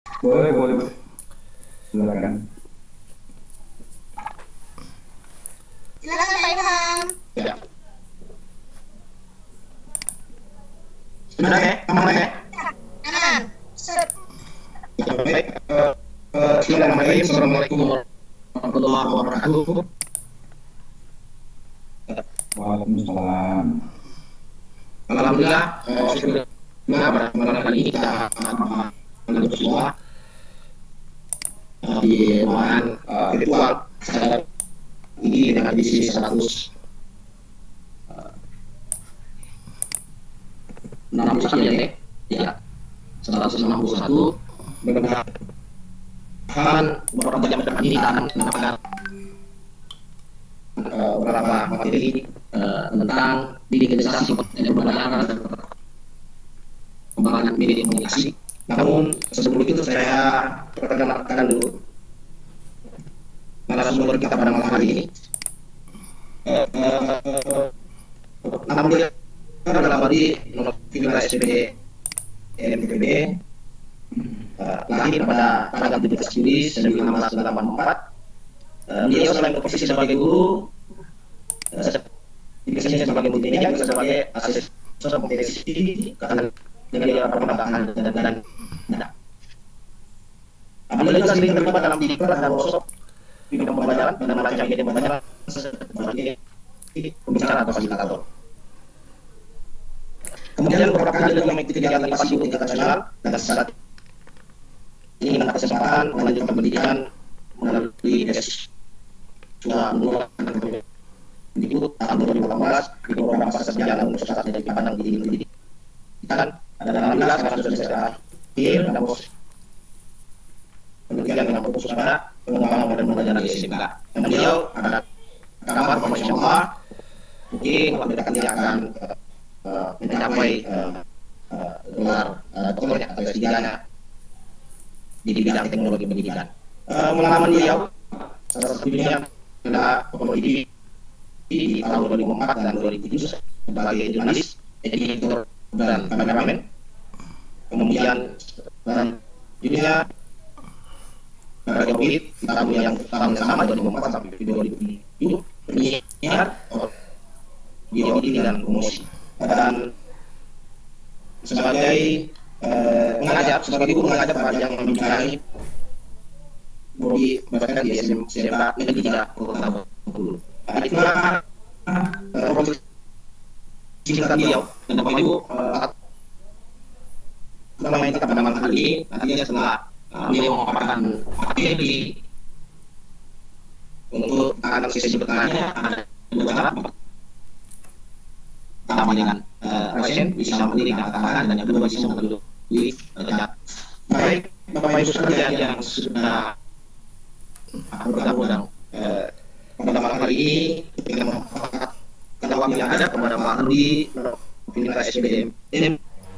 Boleh, boleh, boleh. Silakan. Silakan Pak Ilham. Ya, sebenarnya aman ya. Aman. Set. Ya, baik. Bismillahirrahmanirrahim. Assalamualaikum warahmatullahi wabarakatuh. Waalaikumsalam. Alhamdulillah, sudah pada malam hari ini kita akan melanjutkan semua di ruangan virtual saya ini dengan edisi 161 ya, 161. Mudah-mudahan beberapa jam depan ini kita akan mendapatkan beberapa materi tentang digitalisasi perdagangan dan pengembangan media komunikasi. Namun sebelum itu saya perkenalkan dulu narasumber kita pada malam hari ini. Nama beliau adalah Badi Novila SPD MTB, lahir pada tanggal 17 Juli 1984. Beliau selain berprofesi sebagai guru, biasanya sebagai multimedia, juga sebagai asesor kompetisi dengan perkembangan dan beliau juga sering terlibat dalam diklat dan workshop di bidang pembelajaran dan merancang media pembelajaran sebagai pembicara atau fasilitator. Kemudian beberapa kali juga mengikuti kegiatan pasif tingkat nasional dan saat ini mendapat kesempatan melanjutkan pendidikan melalui beasiswa Mendikbud tahun 2018 di program fase perjalanan untuk saat dari pandang di pendidikan. Dan alhamdulillah sekarang sudah selesai akhir pada proses penelitian dengan fokus pada pengembangan model pembelajaran di SMK. Dan beliau ada kabar bahwa insya Allah mungkin waktu dekat dia akan mencapai gelar doktornya atau S3-nya di bidang teknologi pendidikan. Pengalaman beliau salah satunya adalah komoditi di tahun 2004 dan 2007 sebagai jurnalis, editor dan kameramen. Kemudian judulnya Jokowi di tahun yang sama 2004 sampai 2007 penyiar video ini dan promosi. Dan sebagai pengajar, sebagai guru mengajar pada yang membiayai Bodi bahkan di SMK Negeri 3 Kota Bengkulu. Itulah proses singkat beliau. Dan Bapak Ibu setelah main kita pada malam hari ini, nantinya setelah beliau memaparkan materi untuk anak sesi bertanya, ada dua cara. Pertama dengan pasien bisa melirik dan tangan, dan yang kedua bisa melalui chat. Baik, Bapak Ibu sekalian yang sudah bergabung dan pada malam hari ini kita memanfaatkan waktu yang ada kepada Pak Rudi Novila SPD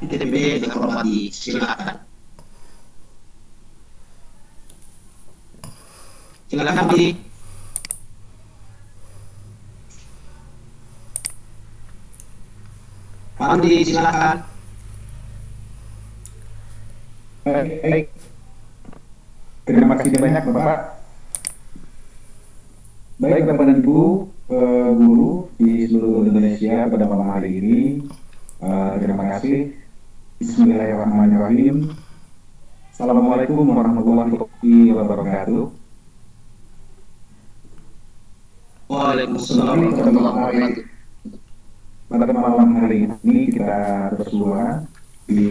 MTB dengan hormat disilakan. Silakan Rudi. Pak Rudi silakan. Baik. Terima kasih banyak Bapak. Baik Bapak dan Ibu guru di seluruh Indonesia pada malam hari ini, terima kasih. Bismillahirrahmanirrahim. Assalamualaikum warahmatullahi wabarakatuh. Waalaikumsalam warahmatullahi wabarakatuh. Pada malam hari ini kita berdua di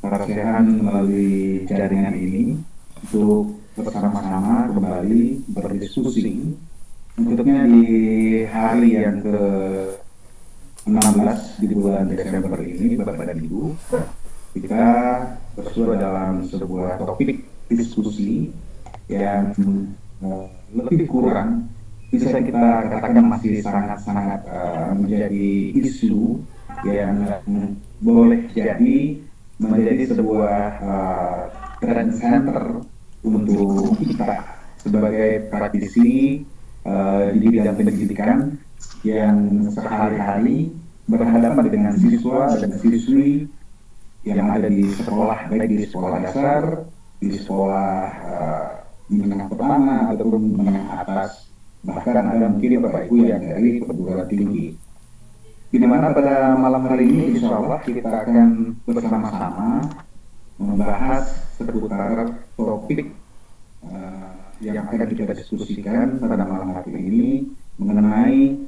Parasehan melalui jaringan ini untuk bersama-sama kembali berdiskusi, tentunya di hari yang ke-16 di bulan Desember ini, Bapak dan Ibu, kita bersua dalam sebuah topik diskusi yang lebih kurang bisa kita katakan masih sangat-sangat menjadi isu yang boleh jadi menjadi sebuah trend center untuk kita sebagai praktisi di bidang pendidikan yang sehari-hari berhadapan dengan siswa dan siswi yang ada di sekolah, baik di sekolah dasar, di sekolah menengah pertama ataupun menengah atas, bahkan ada mungkin Bapak Ibu yang dari perguruan tinggi. Di mana pada malam hari ini insya Allah kita akan bersama-sama membahas seputar topik yang akan kita diskusikan pada malam hari ini mengenai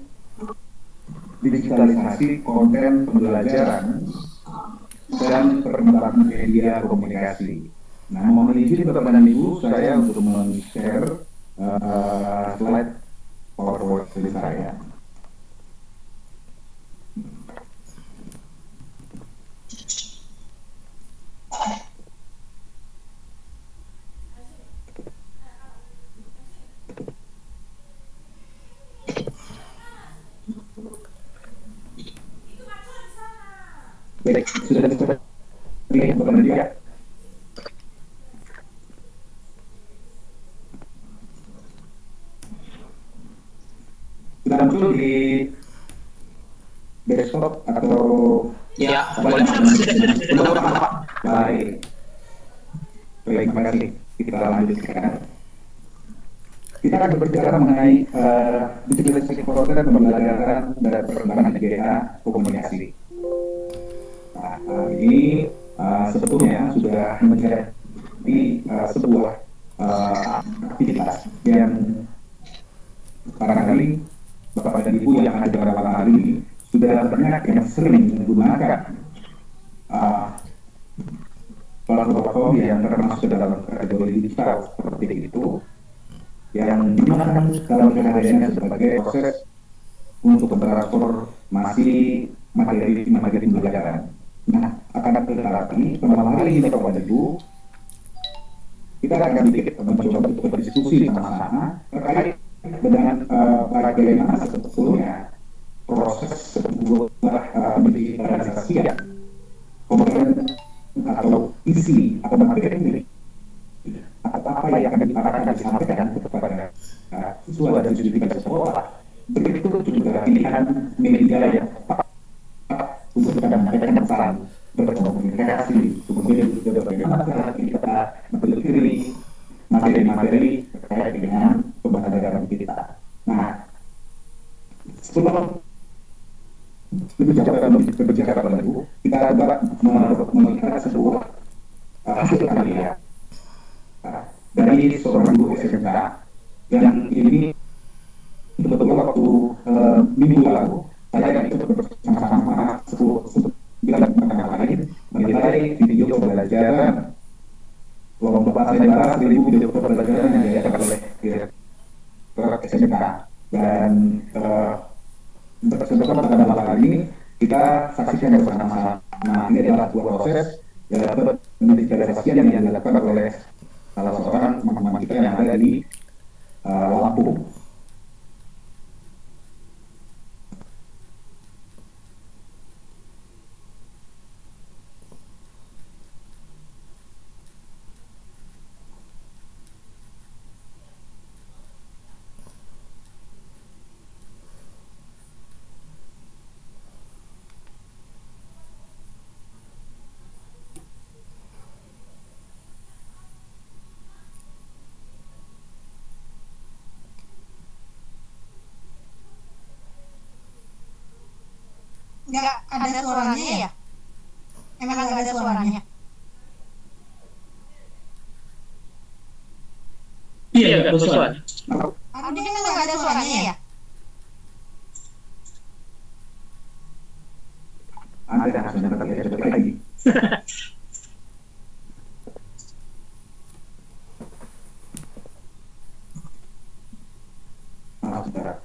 digitalisasi konten pembelajaran dan perkembangan media komunikasi. Nah, mohon izin Bapak dan Ibu saya untuk men-share slide PowerPoint saya. Baik, sudah bisa dilihat Bapak dan Ibu ya? Sudah muncul di desktop atau Ya, boleh. baik. Baik, terima kasih. Kita lanjutkan. Kita akan berbicara mengenai digitalisasi konten dan pembelajaran dan perkembangan media komunikasi. Nah, ini sebetulnya sudah menjadi sebuah aktivitas yang barangkali Bapak dan Ibu yang ada pada malam hari ini sudah banyak yang sering menggunakan platform yang termasuk dalam kategori digital seperti itu, yang digunakan dalam kesehariannya sebagai proses untuk transformasi materi pembelajaran. Nah, akan tetapi pada malam hari ini Bapak dan Ibu, kita akan sedikit mencoba untuk berdiskusi sama-sama terkait dengan bagaimana sebetulnya proses sebuah digitalisasi komponen atau isi atau materi atau apa yang akan disampaikan kepada siswa dan siswi di sekolah. Begitu juga pilihan media yang tepat untuk menyampaikan pesan, berkomunikasi, kemudian juga bagaimana kita mempelajari materi-materi terkait dengan pembelajaran kita. Nah, sebelum berbicara pada Ibu, kita dapat melihat sebuah hasil karya dari seorang guru SMK yang ini betul waktu minggu lalu saya ikut bersama-sama 9 teman lain menilai video pembelajaran lomba bahasa Inggris 1000 video pembelajaran yang diadakan oleh Direktorat SMK. Dan bersama pada malam hari ini kita saksikan bersama-sama. Nah, ini adalah sebuah proses digitalisasi yang dilakukan oleh salah seorang teman-teman kita yang ada di Lampung. Nggak ada suaranya ya? Emang nggak ada suaranya? Iya, nggak bersuara. Aku dia emang nggak ada suaranya ya? Ada sebentar lagi. Maaf, saudara.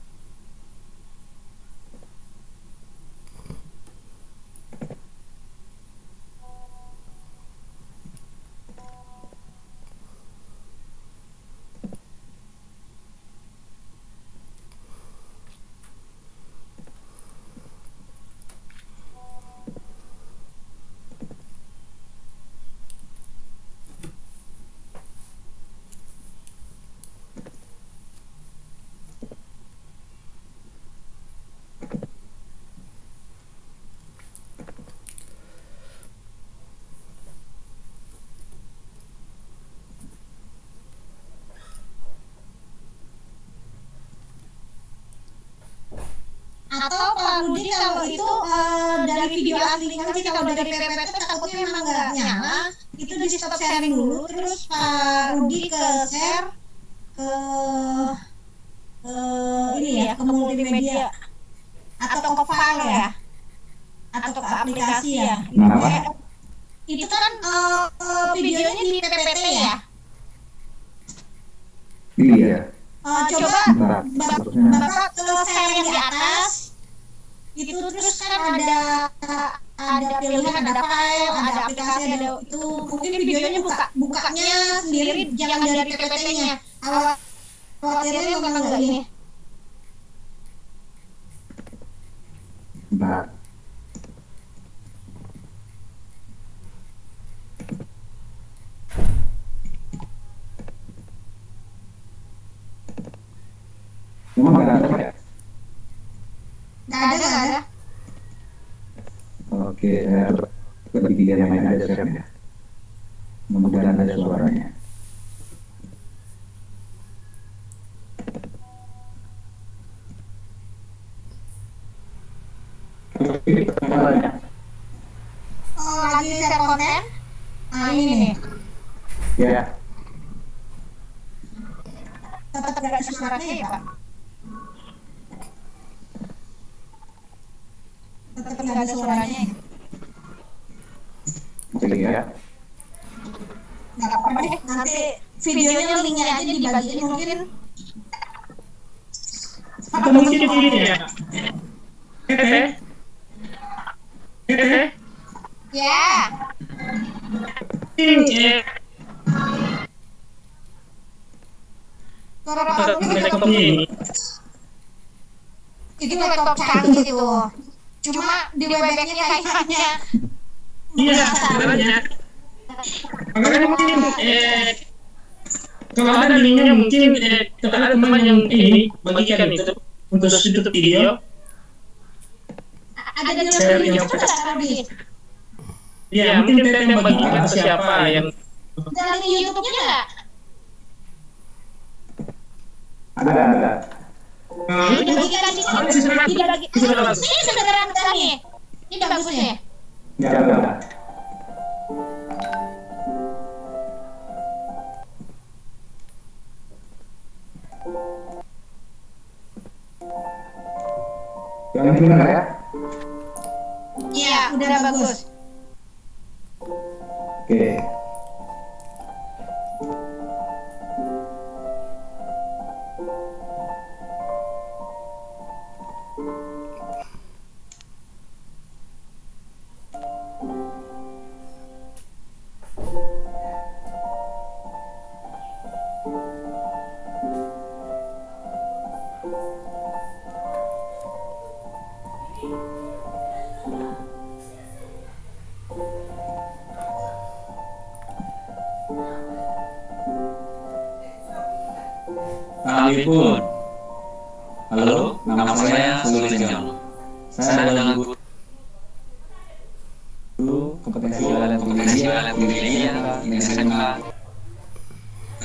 Atau Pak Rudi kalau itu dari video aslinya sih, kalau dari PPT takutnya memang nggak nyala, itu di stop sharing dulu, terus Pak Rudi ke share ke ini ya, ke multimedia atau ke file ya, atau ke aplikasi ya. Kenapa? Itu kan videonya di PPT ya. Iya. Coba Bentar, Bapak ke share yang di atas itu, terus kan ada pilihan, ada file, ada aplikasi, ada itu, mungkin videonya bukanya sendiri, jangan dari PPT-nya. Khawatirnya memang nggak ini. bentar. Memang nggak ada ya? Nggak ada. Oke, lebih yang lain ada share ya. Mudah-mudahan ada suaranya. Lagi share konten. Nah ini nih, Ya, tetap nggak ada suaranya ya Pak? Tetap nggak ada suaranya. jadi ya. Nggak apa-apa deh, nanti videonya linknya aja dibagiin mungkin. Atau mungkin ini ya. Ya. Suara Pak Rudi tetap Ini. itu laptop canggih itu. Cuma di Webex-nya kayaknya Iya, sebenarnya. Makanya mungkin kalau ada linknya mungkin kalau ada teman yang ini bagikan itu untuk sudut video. ada di link YouTube nggak Pak Rudi? Ya mungkin teteh bagikan ke siapa yang Dari YouTube-nya nggak? Ada. Dibagikan di sini. Dibagi. Ini kedengeran kami. Ini bagus nih. Ya, ada. Yang ini benar ya? Iya, udah bagus. Oke. Assalamualaikum. Halo, nama saya Sulu Senjong. Saya adalah guru kompetensi dan media di SMK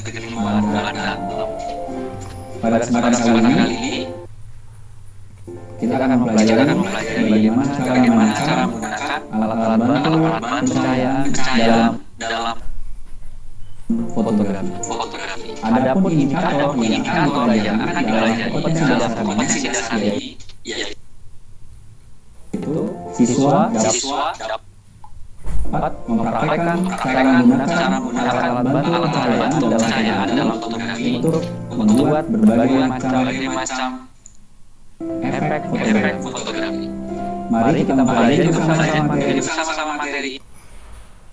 Negeri Malang. Pada kesempatan kali ini kita akan mempelajari bagaimana cara menggunakan alat-alat bantu pencahayaan dalam fotografi. Adapun indikator yang akan dipelajari kompetensi dasar ini yaitu siswa dapat mempraktekkan cara menggunakan alat bantu pencahayaan dalam fotografi untuk membuat berbagai macam efek fotografi. Mari kita mempelajari bersama-sama materi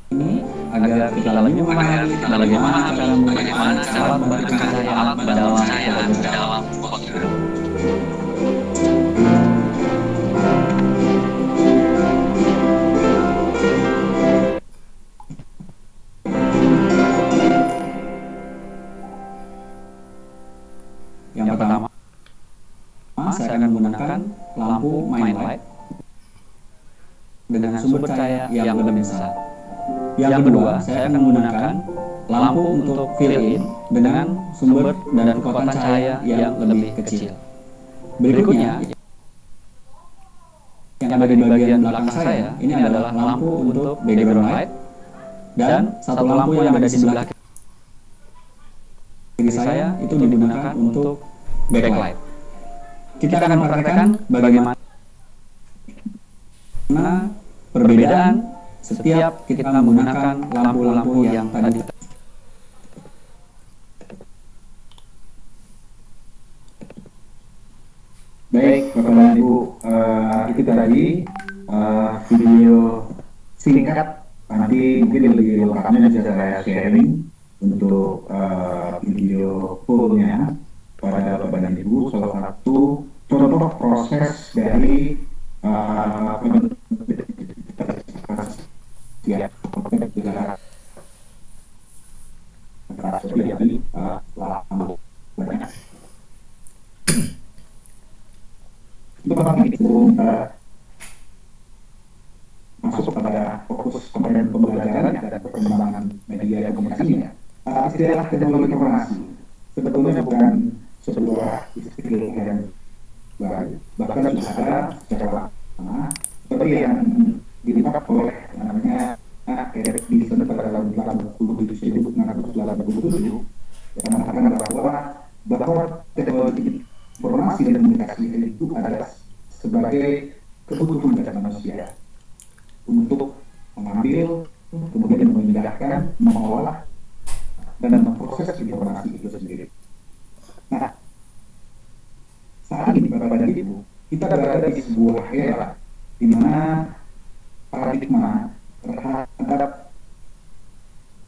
ini agar kita lebih memahami bagaimana cara menggunakan alat bantu pencahayaan dalam fotografi. Yang pertama, saya akan menggunakan lampu main light dengan sumber cahaya yang lebih besar. Yang kedua, saya akan menggunakan lampu untuk fill in dengan sumber dan kekuatan cahaya yang lebih kecil. Berikutnya, yang ada di bagian belakang saya ini adalah lampu untuk background light, dan satu lampu yang ada di sebelah kiri saya itu digunakan untuk backlight. Kita akan mempraktekkan bagaimana perbedaan setiap kita menggunakan lampu-lampu yang tadi. Baik, Bapak dan Ibu, itu tadi video singkat. Nanti mungkin lebih lengkapnya bisa saya sharing untuk video fullnya pada Bapak dan Ibu. Salah satu contoh proses dari masuk kepada fokus komponen pembelajaran dan perkembangan media komunikasinya. Istilah teknologi informasi sebetulnya bukan sebuah istilah yang baru, bahkan sudah ada secara lama, seperti yang ditangkap oleh namanya Eric Dixon pada tahun 1987 yang mengatakan bahwa teknologi informasi dan komunikasi itu adalah sebagai kebutuhan dasar manusia untuk mengambil, kemudian memindahkan, mengolah, dan memproses informasi itu sendiri. Nah, saat ini Bapak dan Ibu, kita berada di sebuah era di mana paradigma terhadap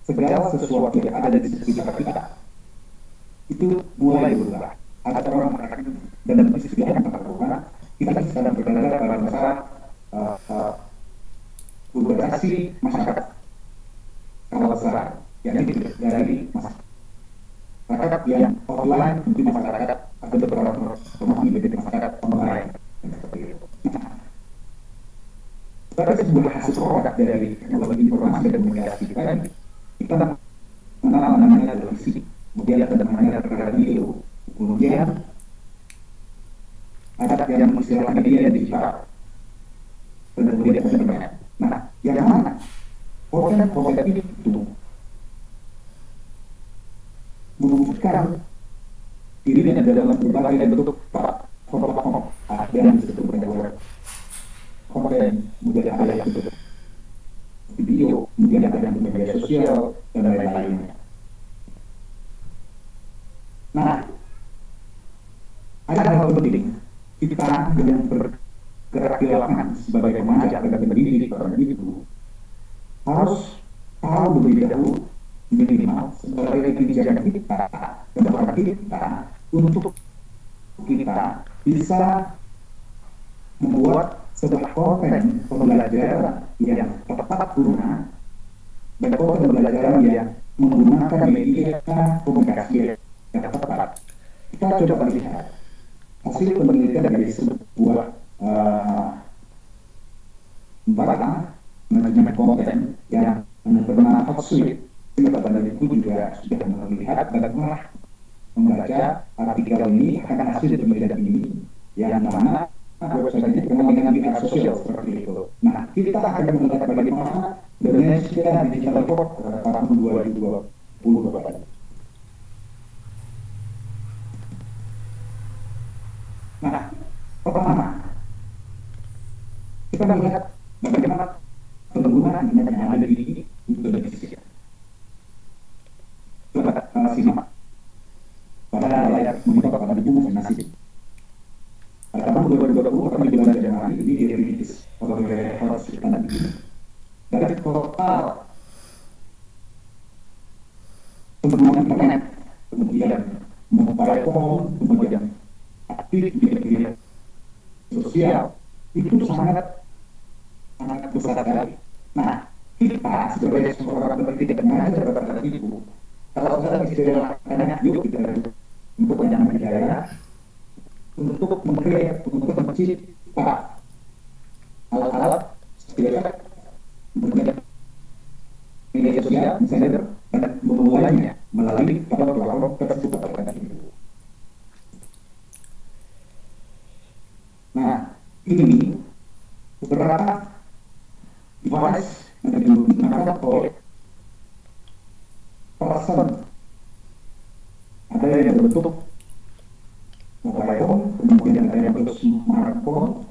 segala sesuatu yang ada di sekitar kita itu mulai berubah. Ada orang mengatakan dalam bisnis yang akan berubah, kita sedang berada pada masa globalisasi masyarakat skala besar, yakni dari masyarakat yang offline menuju masyarakat atau beberapa pemahaman menjadi masyarakat online seperti itu. Sebagai sebuah hasil produk dari teknologi informasi dan komunikasi kita mengenal namanya televisi, kemudian ada namanya radio, kemudian ada yang istilah media digital, dan kemudian internet. Nah, yang mana konten itu mewujudkan dirinya dalam berbagai bentuk platform, ada yang disebut web konten, kemudian ada yang disebut video, kemudian ada yang media sosial, dan lain-lainnya. Nah, ada hal penting kita yang bergerak di lapangan sebagai pengajar dan pendidik orang itu harus tahu lebih dahulu minimal sebagai kebijakan kita dan orang kita untuk kita bisa membuat sebuah konten pembelajaran yang tepat guna dan konten pembelajaran yang menggunakan media komunikasi yang tepat. Kita coba lihat hasil penelitian dari sebuah lembaga manajemen konten yang bernama Hotsuite. Bapak dan Ibu juga sudah melihat dan telah membaca artikel ini akan hasil penelitian ini yang mana website-nya terkenal dengan PR sosial seperti itu. Nah, kita akan melihat bagaimana Indonesia Digital Report tahun 2020 Bapak. Nah, pertama kita melihat bagaimana penggunaan internet yang ada di Indonesia. Coba simak pada layar monitor pada buku nasib. Pada tahun 2020 kami di bulan Januari ini dirilis oleh Hotsuite dari total penggunaan internet, kemudian mobile phone, kemudian aktif di media sosial itu sangat besar sekali. Nah, kita sebagai seorang pendidik dan pengajar Bapak dan Ibu, kalau saya istilahnya yuk kita untuk yang menjaya untuk mengkreat, untuk mencipta alat-alat seperti media sosial, misalnya, dan memulainya melalui platform tersebut Bapak dan Ibu. Nah, ini person. Ada yang berbentuk mobile phone, kemudian ada yang berbentuk smartphone,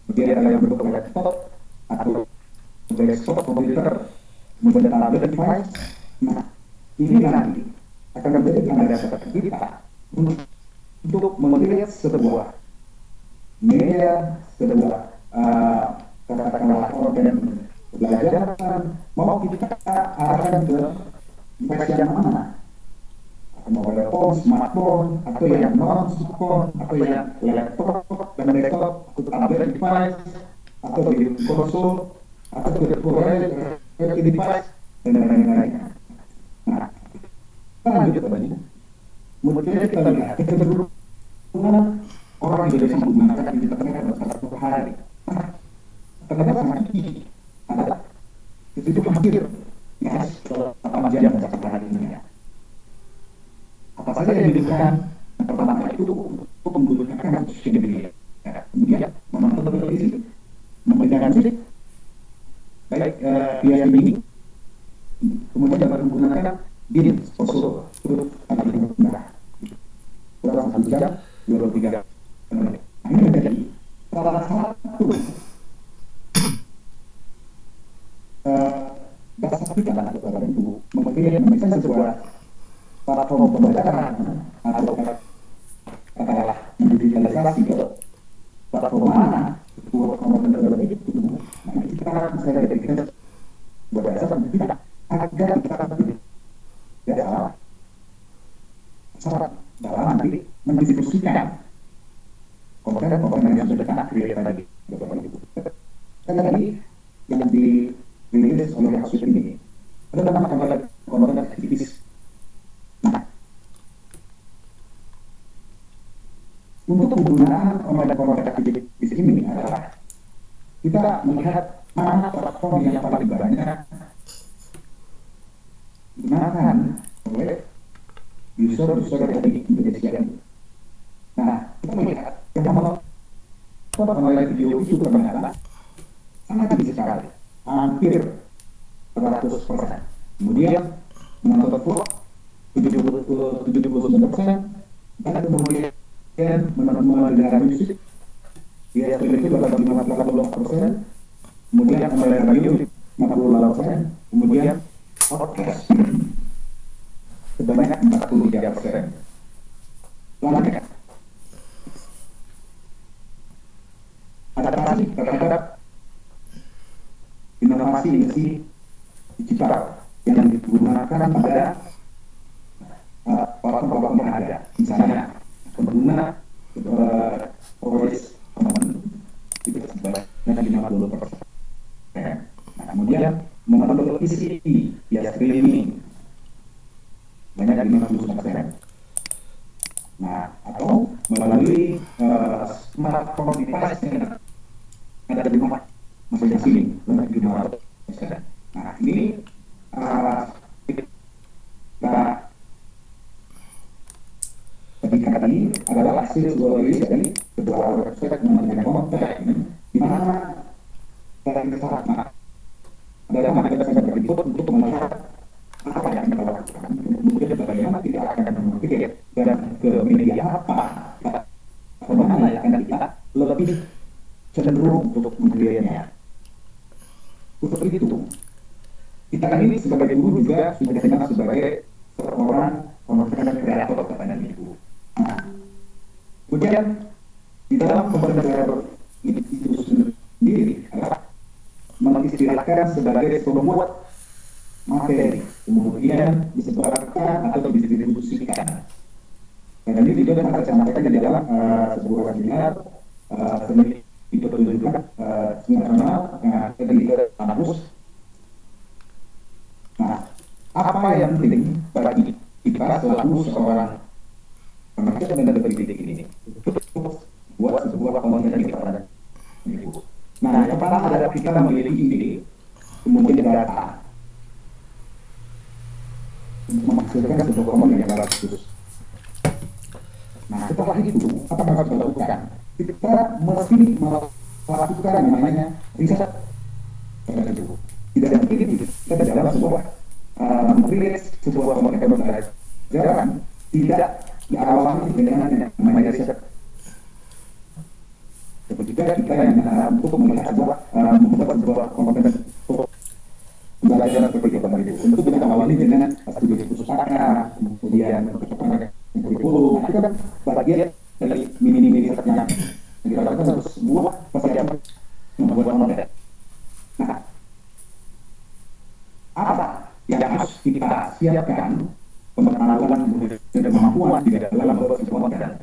kemudian ada yang berbentuk laptop atau desktop komputer, kemudian tablet device. Nah, ini nanti akan menjadi landasan kita untuk melihat sebuah media, sebuah katakanlah organ pembelajaran, mau kita arahkan ke device yang mana? Mobile phone, smartphone, atau yang non-smartphone, atau yang laptop dan desktop, atau tablet device, atau video konsol, atau virtual device, dan lain-lainnya. Nah, kita lanjut tadi. Kemudian kita lihat kecenderungan orang Indonesia menggunakan internet satu hari. Ternyata sangat tinggi. Ada itu hampir ya 8 jam satu hari ini. Apa saja yang dilakukan? Pertama itu untuk menggunakan sosial media. Kemudian menonton televisi, mendengarkan musik, baik via streaming, kemudian dapat menggunakan game sosial untuk menggunakan kurang 1 jam 23 menit. Ini menjadi salah satu dasar kita dalam itu memilih misalnya sebuah platform pembelajaran atau katakanlah digitalisasi ke platform mana sebuah pembelajaran itu. Nah, kita bisa jadikan sebuah dasar kita agar kita tidak salah syarat dalam nanti mendiskusikan komponen yang sudah kita create tadi. Sekali lagi yang dirilis oleh kasus ini adalah komponen aktivis. Nah, untuk penggunaan komponen aktivis ini adalah kita melihat mana platform yang paling banyak digunakan oleh user dari Indonesia. Nah, kita melihat yang menonton online video itu ternyata sangat tinggi sekali, hampir 100%. Kemudian menonton vlog 79%, dan kemudian mendengar musik via televisi 58%, kemudian online radio 58%, kemudian podcast sebanyak 43%. Selanjutnya, adaptasi terhadap inovasi digital yang digunakan pada platform yang ada, misalnya pengguna voice itu sebanyak 50%. Nah, kemudian menonton televisi via streaming banyak 50%. Nah, atau melalui smartphone device yang ada di rumah masing-masing banyak 50%. Nah, ini tadi adalah hasil sebuah rilis dari sebuah website Kementerian Komunikasi di mana dalam ada sangat berikut untuk melihat apa yang kita lakukan, kemudian bagaimana tidak akan memikir dan ke media apa mana yang akan kita lebih cenderung untuk menggilirannya. Untuk itu, kita ini sebagai guru juga sudah dikenal sebagai seorang konten kreator kepada ibu. Nah, kemudian di dalam konten kreator itu sendiri adalah mengistilahkan sebagai pembuat materi, kemudian disebarkan atau didistribusikan. Dan ini juga akan saya sampaikan di dalam sebuah webinar seni itu pertunjukan nasional yang ada di kampus. Nah, apa yang penting bagi kita selaku seorang pemerintah dan pendidik ini untuk buat sebuah komunikasi kepada ibu. Nah, yang pertama adalah kita memiliki ide, kemudian data, untuk menghasilkan sebuah komunikasi yang bagus. Nah, setelah itu apa yang harus dilakukan? Kita mesti melakukan yang namanya riset. Tidak mungkin kita dalam sebuah merilis sebuah pembelajaran tidak diawali dengan yang namanya riset. Seperti kita yang untuk melihat membuat sebuah kompetensi pembelajaran seperti itu tadi. Untuk kita awali dengan studi pustaka, kemudian kurikulum, itu kan bagian dari mini riset yang kita lakukan untuk sebuah persiapan membuat konten. Nah, apa yang harus kita siapkan pengetahuan dan kemampuan di dalam membuat sebuah konten?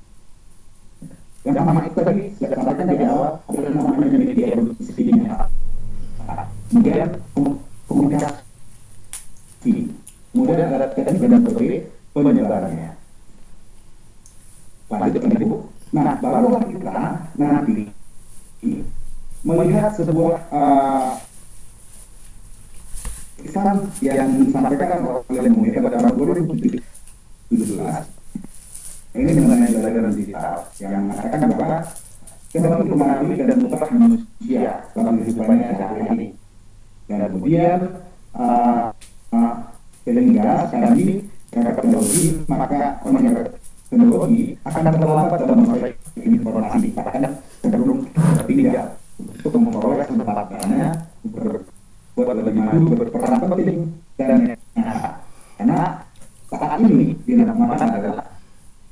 Yang pertama itu tadi saya sampaikan di awal adalah namanya media produksinya. Kemudian komunikasi, kemudian ada teknik dan metode penyebarannya. Lanjut itu. Nah, barulah kita nanti melihat sebuah pesan yang disampaikan oleh Muhammad pada tahun 2017 ini mengenai pembelajaran digital yang mengatakan bahwa dalam memahami dan mengubah manusia dalam kehidupannya sehari-hari, dan kemudian sehingga sekarang ini teknologi, maka teknologi akan terlambat dalam memperoleh informasi, bahkan cenderung tertinggal untuk memperoleh kesempatannya berbuat lebih maju, berperan penting dan nyata. Karena saat ini dinamakan adalah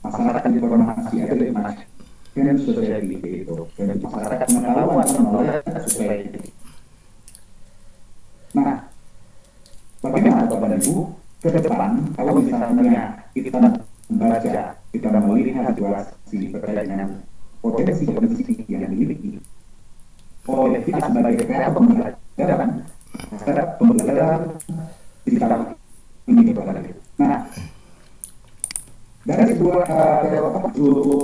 masyarakat informasi atau information society itu, dan masyarakat pengetahuan knowledge society. Nah, bagaimana Bapak Ibu ke depan kalau misalnya kita membaca, kita melihat situasi terkait dengan potensi yang dimiliki oleh kita sebagai kreator pembelajaran digital ini Bapak Ibu. Nah, dari sebuah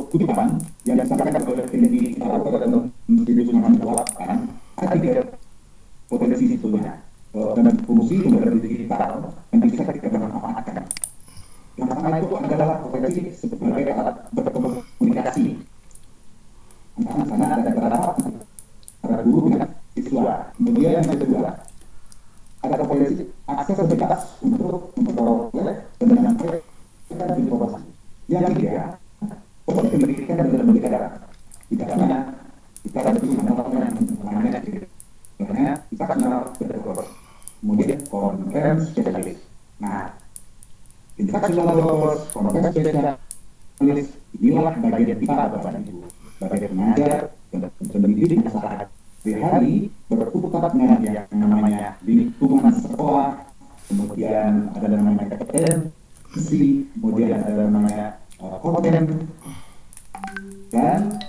kutipan yang disampaikan oleh peneliti kita pada tahun 1998, ada 3 potensi sebetulnya dan fungsi pembelajaran digital yang bisa kita manfaatkan. Yang pertama itu adalah potensi sebagai alat berkomunikasi antara antara guru dengan siswa. Kemudian yang kedua ada potensi akses bebas untuk memperoleh dan menyampaikan informasi. Yang ketiga, potensi pendidikan dalam berbagai negara. Tidak hanya kita ada di mana-mana yang namanya kita kenal betul. Kemudian konferensi spesialis. Nah, instructional course, konferensi spesialis inilah bagian kita Bapak Ibu, bagian mengajar dan pendidik masyarakat sehari berkutat dengan yang namanya lingkungan sekolah, kemudian ada namanya kompetensi, kemudian ada namanya konten, dan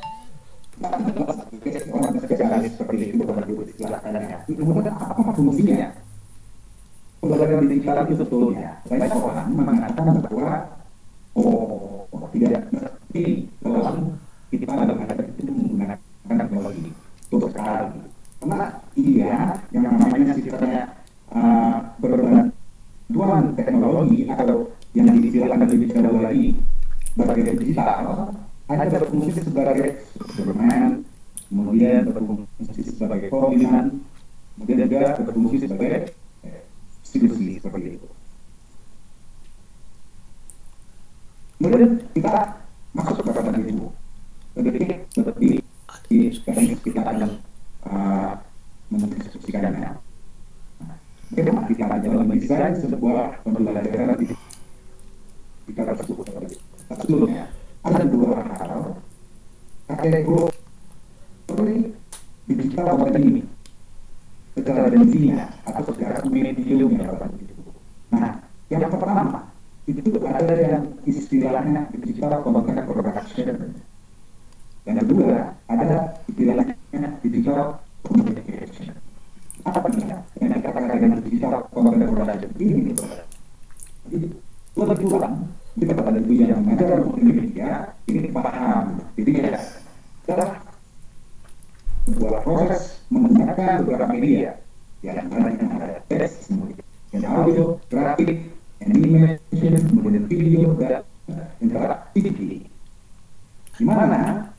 orang spesialis seperti itu Bapak Ibu silakan ya. Kemudian apa fungsinya? Pembelajaran digital itu sebetulnya banyak orang mengatakan bahwa tidak mesti dalam kita menghadapi itu menggunakan teknologi untuk sekali. Karena iya yang namanya sifatnya berbantuan teknologi atau yang diistilahkan lebih jauh lagi sebagai digital ada berfungsi sebagai bermain, kemudian berfungsi sebagai pembinaan, kemudian juga berfungsi sebagai institusi seperti itu. Kemudian kita masuk ke Bapak Ibu. Jadi seperti sekarang kita akan mendiskusikannya. Bagaimana kita dalam mendesain sebuah pembelajaran di kita tersebut. Sebelumnya ada 2 hal kategori digital konten ini. Secara definisinya atau secara mediumnya Bapak Ibu. Nah, yang pertama itu ada yang istilahnya digital content production, dan yang kedua ada istilahnya digital communication. Apa ini? Yang dikatakan dengan digital content production ini jadi lebih kurang kita pada Ibu yang mengajar multimedia ini paham. Jadi ya adalah sebuah proses menggunakan beberapa media yang ada teks, kemudian audio, grafik, animation, kemudian video, dan interaktiviti. Di mana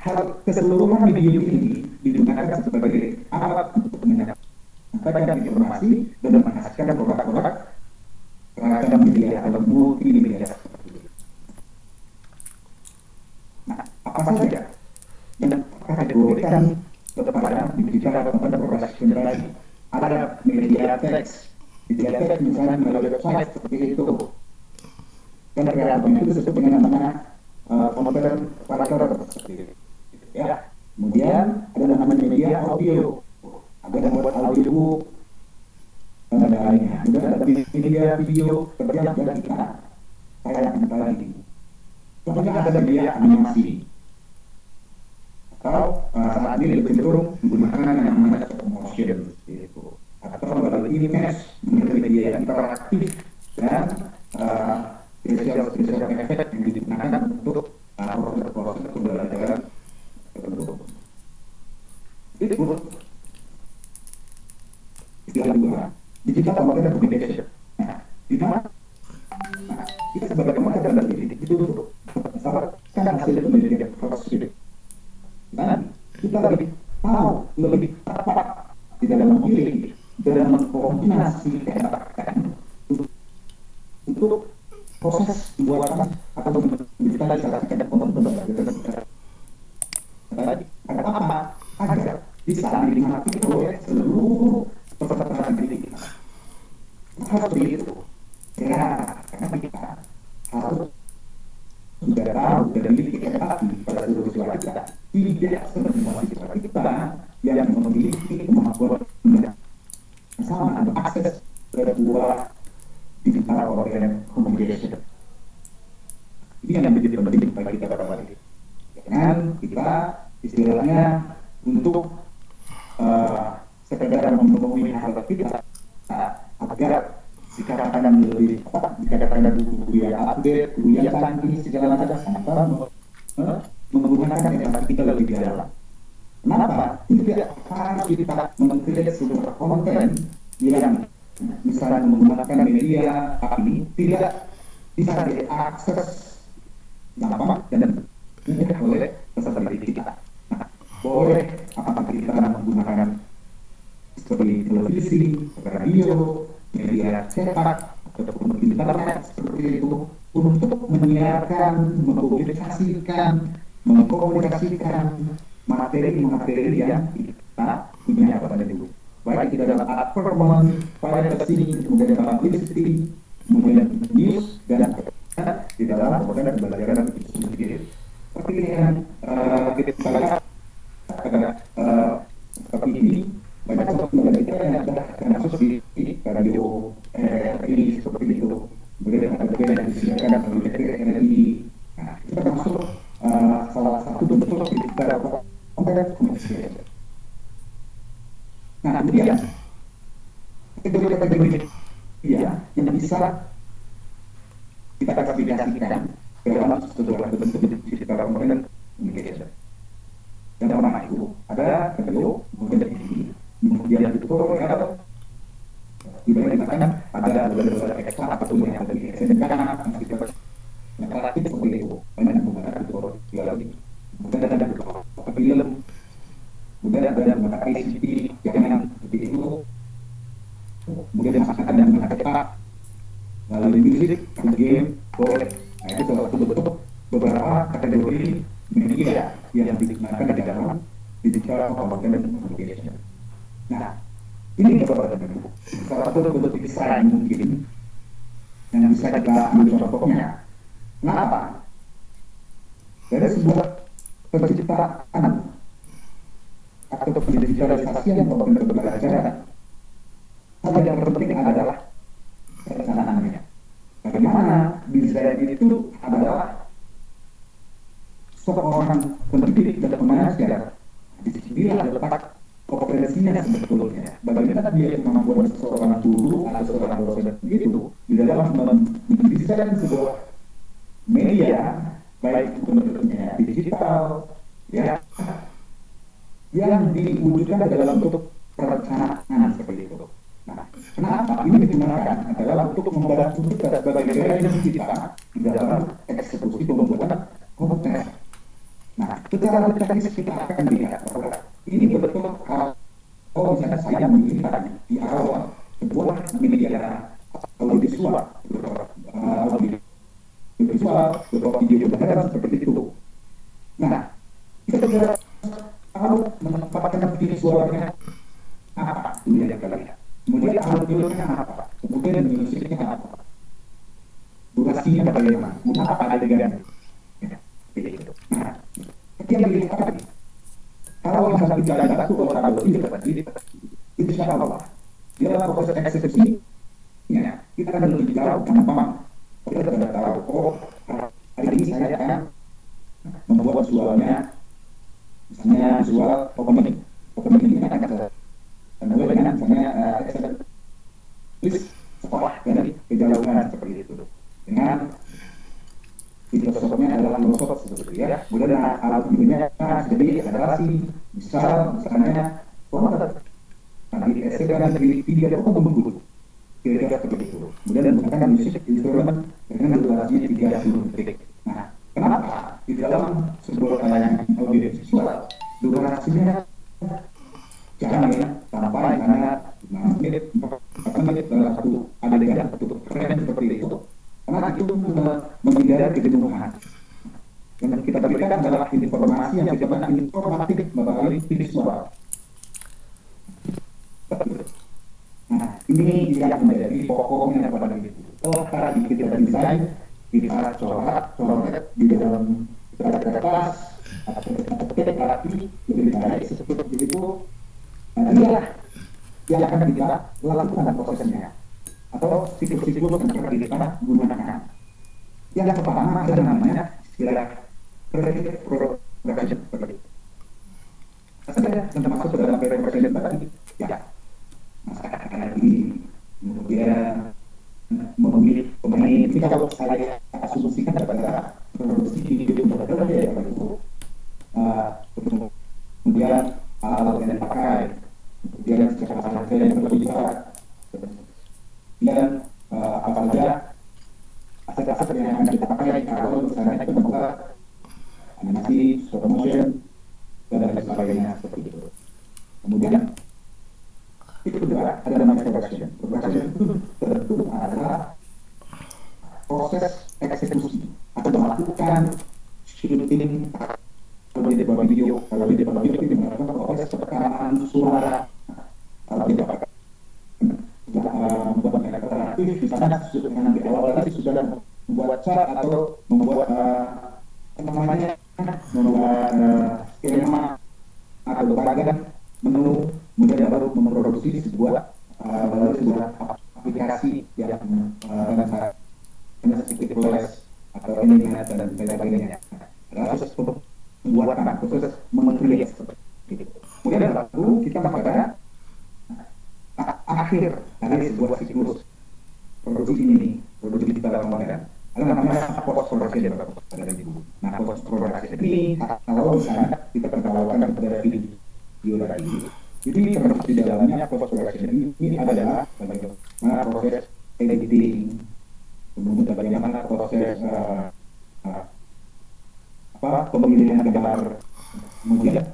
hal keseluruhan medium ini digunakan sebagai alat untuk menyampaikan informasi dan menghasilkan produk-produk beragam media atau multimedia. Nah, apa saja yang kategorikan kepada digital content production tadi? Ada media teks misalnya melalui website seperti itu. Dan kreatornya itu sesuai dengan namanya konten kreator seperti itu. Ya. Kemudian ada namanya media audio, ada yang buat audiobook, dan ada lainnya. Kemudian ada media video seperti yang sudah kita tayangkan tadi. Contohnya ada media animasi, atau saat ini lebih cenderung menggunakan yang namanya stop motion, itu. Atau melalui image, media interaktif dan special effect yang digunakan untuk proses pembelajaran tertentu. Itu istilah kedua, digital content communication. Nah, di mana kita sebagai pemakai dalam diri itu berdasarkan hasil penelitian proses dan kita lebih tahu, lebih tepat di dalam memilih, dalam mengkombinasikan untuk proses pembuatan atau digitalisasikan konten pembelajaran tadi. Agar apa? Agar bisa dinikmati oleh seluruh peserta didik kita. Harus begitu. Ya, karena kita harus sudah tahu dan memiliki empati pada seluruh siswa kita. Tidak semua siswa kita yang memiliki kemampuan yang sama untuk akses ke sebuah digital oriented communication. Ini yang menjadi penting bagi kita para didik. Jangan kita istilahnya untuk sekedar memenuhi hal kita agar dikatakan lebih dikatakan dulu yang update, dulu yang canggih segala macam tanpa menggunakan empati kita lebih dalam. Kenapa? Tidak karena kita mengkreasi sebuah konten yang misalnya menggunakan media ini tidak bisa diakses gampang dan mudah oleh peserta didik kita. Nah, boleh apakah kita menggunakan seperti televisi, radio, media cetak ataupun internet seperti itu untuk menyiarkan, mempublikasikan, mengkomunikasikan materi-materi yang kita punya pada dulu. Baik itu dalam advertisement, privacy, kemudian dalam publicity, kemudian news dan di dalam proses pembelajaran itu sendiri. Seperti yang kita lihat seperti ini, banyak pembelajaran kita yang sudah masuk di radio ini seperti itu. Kemudian ada juga yang disediakan oleh energi. Nah, itu termasuk salah satu bentuk digital content communication. Nah, kemudian kategori yang bisa kita klasifikasikan ke dalam sebuah bentuk digital content communication. Yang pertama itu ada video, kemudian TV, kemudian tutorial, dibandingkan ada beberapa ekstra atau yang ada di SMK yang relatif seperti itu, banyak menggunakan tutorial, kemudian ada beberapa film, kemudian ada yang menggunakan ICT, yang seperti itu, kemudian masih ada yang menggunakan cetak, melalui musik, game, boleh. Nah, itu salah satu bentuk beberapa kategori media yang digunakan di dalam digital content communication. Nah, ini beberapa bentuk. Salah satu bentuk desain mungkin yang bisa kita ambil contohnya. Kenapa? Dari sebuah penciptaan atau digitalisasi yang pembelajaran, hal yang terpenting adalah perencanaannya. Bagaimana desain itu adalah seorang pendidik dan pengajar. Di sinilah letak kompetensinya sebetulnya. Bagaimana dia membuat seorang guru atau seorang dosen itu di dalam mendesain sebuah media, baik bentuknya digital, ya, yang diwujudkan dalam bentuk perencanaan seperti itu. Nah, kenapa ini digunakan adalah untuk membantu kita sebagai guidance kita di dalam eksekusi pembuatan konten. Nah, secara teknis kita akan lihat bahwa ini betul kalau misalnya saya memilih di awal sebuah media audiovisual visual, berupa video beneran seperti itu. Nah, kita juga tahu menempatkan visualnya apa dulu yang kita lihat. Kemudian audionya apa, kemudian musiknya apa, durasinya bagaimana, kemudian apa adegannya. Begitu. Nah, ketika dilihat tadi, kalau misalnya tidak ada satu orang itu insya Allah di dalam proses eksekusi kita akan lebih jauh gampang. Kita sudah tahu, oh hari ini saya akan membuat visualnya, misalnya visual opening ini akan mulai dengan misalnya sekolah dari kejauhan seperti itu dengan video sosoknya adalah sosok seperti itu ya. Kemudian alat videonya jadi generasi misalnya karena di SD kan di video itu membungkuk kira-kira seperti itu. Kemudian menggunakan musik instrumen dengan durasinya 30 detik. Nah, kenapa di dalam sebuah tayangan audio visual durasinya jangan ya sampai hanya 5 menit, 4 menit dalam satu adegan satu frame seperti itu, karena itu menghindari kejenuhan. Yang kita berikan adalah informasi yang sifatnya informatif melalui visual. Nah, ini yang menjadi pokoknya pada itu. Setelah tadi kita desain, kita coret di dalam kertas atau rapi lebih baik seperti itu. Nah, inilah yang akan kita lakukan prosesnya atau siklus-siklus yang akan kita gunakan. Yang pertama ada namanya istilah creative production seperti itu. Saya termasuk dalam creative production tadi, ya masyarakat lagi, kemudian memilih pemain. Ini kalau saya asumsikan daripada produksi video model ya itu, kemudian alat yang dipakai, kemudian secara saja yang berlebihan, dan apa saja aset-aset yang akan kita pakai kalau misalnya kita membuat animasi, stop motion, dan lain sebagainya seperti itu. Kemudian itu juga ada namanya production. Production itu tentu adalah proses eksekusi atau melakukan shooting. Kalau di dalam video itu melakukan proses perekaman suara. Kalau tidak membuat interaktif, misalnya dengan di awal tadi sudah membuat chart atau membuat membuat skema atau bagian menu, kemudian baru memproduksi sebuah aplikasi yang sedikit flash atau animat dan sebagainya. Adalah proses pembuatan, proses mengkreasi seperti itu. Kemudian lalu kita pada akhir dari sebuah siklus produksi ini, produksi digital modern, ada namanya post production. Nah, post production ini kalau misalnya kita perkenalkan kepada video lagi. Jadi termasuk di dalamnya post production ini adalah bagaimana proses editing, kemudian bagaimana proses pemilihan gambar, kemudian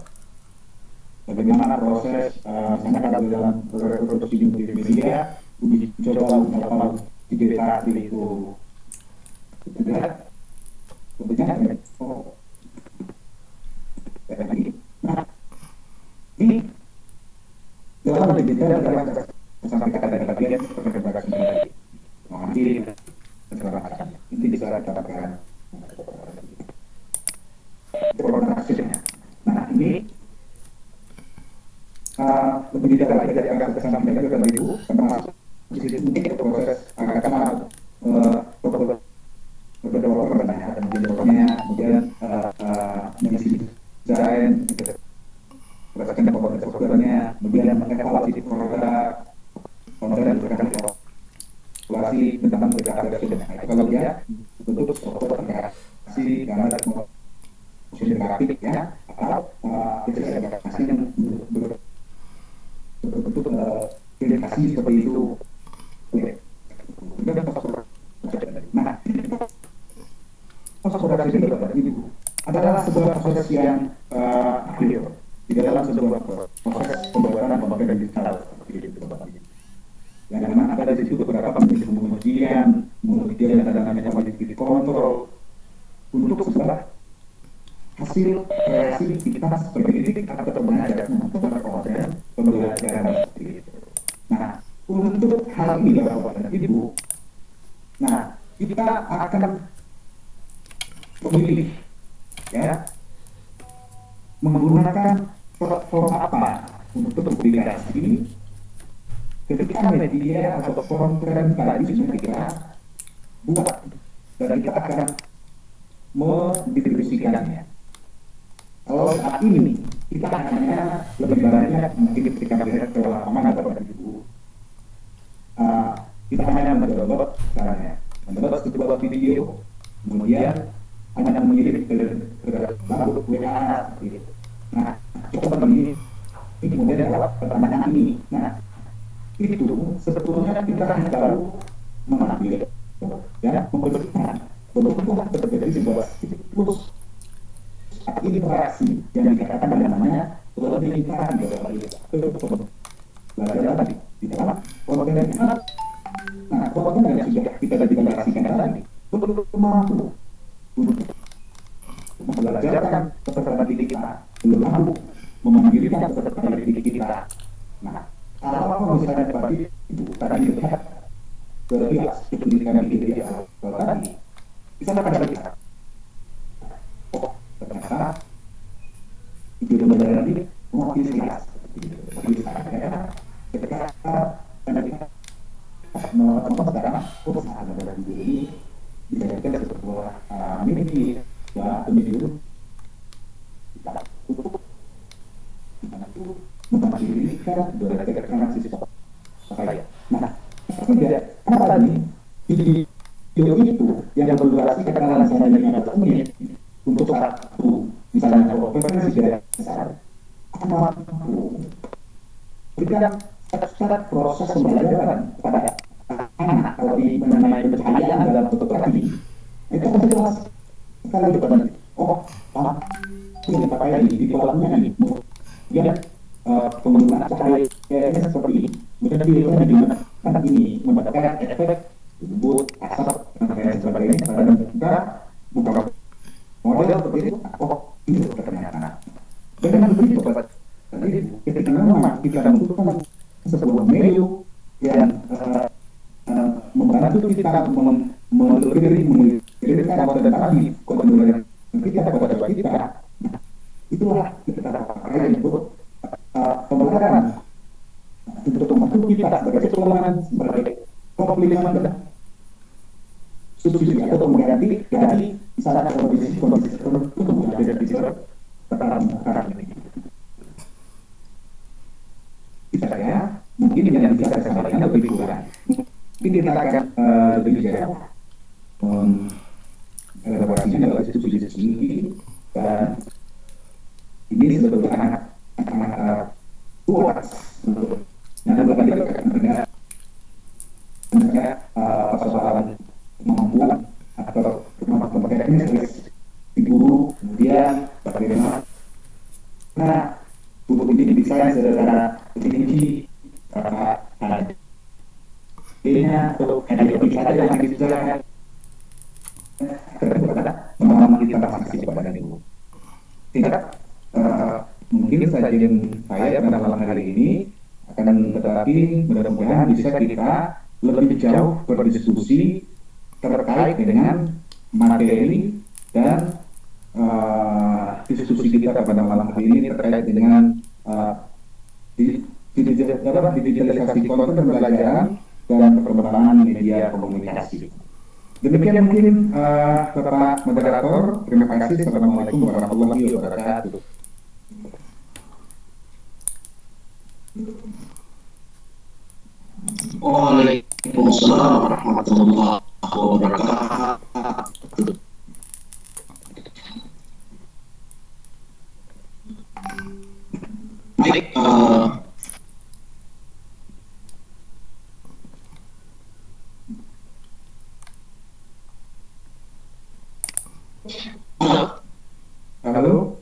bagaimana proses misalnya kalau dalam produksi multimedia uji coba melakukan digital itu. Kemudian nah ini dalam lebih detail dalam sampai kata dari bagian perkembangan tadi. Nanti ini bisa dikatakan produksinya. Nah ini lebih detail lagi dari angka kesampaian dari Ibu termasuk di sini mungkin proses karena beberapa pertanyaan dan videonya, kemudian mengisi desain, berdasarkan komponen softwarenya, kemudian mengevaluasi produk, kemudian berdasarkan evaluasi tentang berita-berita. Kalau dia bentuk software aplikasi gambar motion grafik ya, atau aplikasi yang bentuk aplikasi seperti itu. Nah, proses produksi itu adalah sebuah proses yang akhir di dalam sebuah proses pembuatan digital seperti itu. Yang mana ada di situ beberapa pengujian ada namanya quality control, untuk sebuah hasil kreativitas pendidik atau pengajar konten pembelajaran seperti itu. Nah, untuk hal ini Bapak dan Ibu, nah kita akan memilih ya menggunakan platform apa untuk publikasi ketika media atau konten tadi sudah kita buat dan kita akan mendistribusikannya. Kalau saat ini kita hanya lebih banyak mungkin ketika melihat ke lapangan Bapak dan Ibu, kita hanya mendownload sebuah video, kemudian hanya mengirim ke lalu WA seperti itu. Nah, coba ini kemudian jawab pertanyaan ini. Nah, itu sebetulnya kita baru mengambil dan memberikan betul-betul terjadi sebuah siklus interaksi yang dikatakan namanya pendidikan belajar tadi di dalam konten yang nah konten yang sudah kita deklarasikan tadi betul-betul mampu untuk membelajarkan peserta didik kita, belum mampu memandirikan peserta didik kita. Nah, kalau misalnya Bapak Ibu tadi lihat kelas pendidikan di awal tadi, bisa kita lihat, oh ternyata itu pembelajaran ini mewakili kelas. Ketika kita sekarang, oh sahabat ini dijadikan sebuah mimpi ya pemilu untuk memandirikan berdasarkan siswa saya. Nah, apa tadi video itu yang berdurasi katakanlah misalnya 15 menit untuk satu misalnya konferensi dasar akan mampu berikan syarat proses pembelajaran kepada anak kalau mengenai pencahayaan dalam fotografi itu akan jelas sekali depan. Oh, ini apa ini di kolamnya ini kemudian penggunaan cahaya seperti ini kemudian videonya digunakan ini mendapatkan efek bubut asap dan sebagainya pada buka model seperti itu. Oh, ini ternyata dengan begitu Bapak tadi ketika memang kita membutuhkan sebuah medium yang membantu kita mengirimkan konten tadi konten kita kepada kita. Itulah kita pakai untuk pembelajaran untuk membantu kita sebagai pertolongan sebagai komplimen dan subsidi atau mengganti dari misalnya kondisi tertentu yang ada di sekarang ini. Saya mungkin yang bisa saya sampaikan lebih kurang. Mungkin kita akan lebih jauh elaborasinya adalah subsidi dan ini sebetulnya sangat luas untuk yang bukan dikatakan dengan persoalan kemampuan atau kemampuan teknis di guru kemudian bagaimana guru ini bisa secara tinggi ini atau bisa ada yang bisa pengalaman kita masih kepada ibu. Sehingga mungkin sajian saya pada malam hari ini akan tetapi mudah-mudahan bisa kita lebih jauh berdiskusi terkait dengan materi dan diskusi kita pada malam hari ini terkait dengan digitalisasi konten pembelajaran dan perkembangan media komunikasi. Demikian mungkin Bapak Moderator. Terima kasih. Assalamualaikum warahmatullahi wabarakatuh. Waalaikumsalam warahmatullahi wabarakatuh. Baik, halo.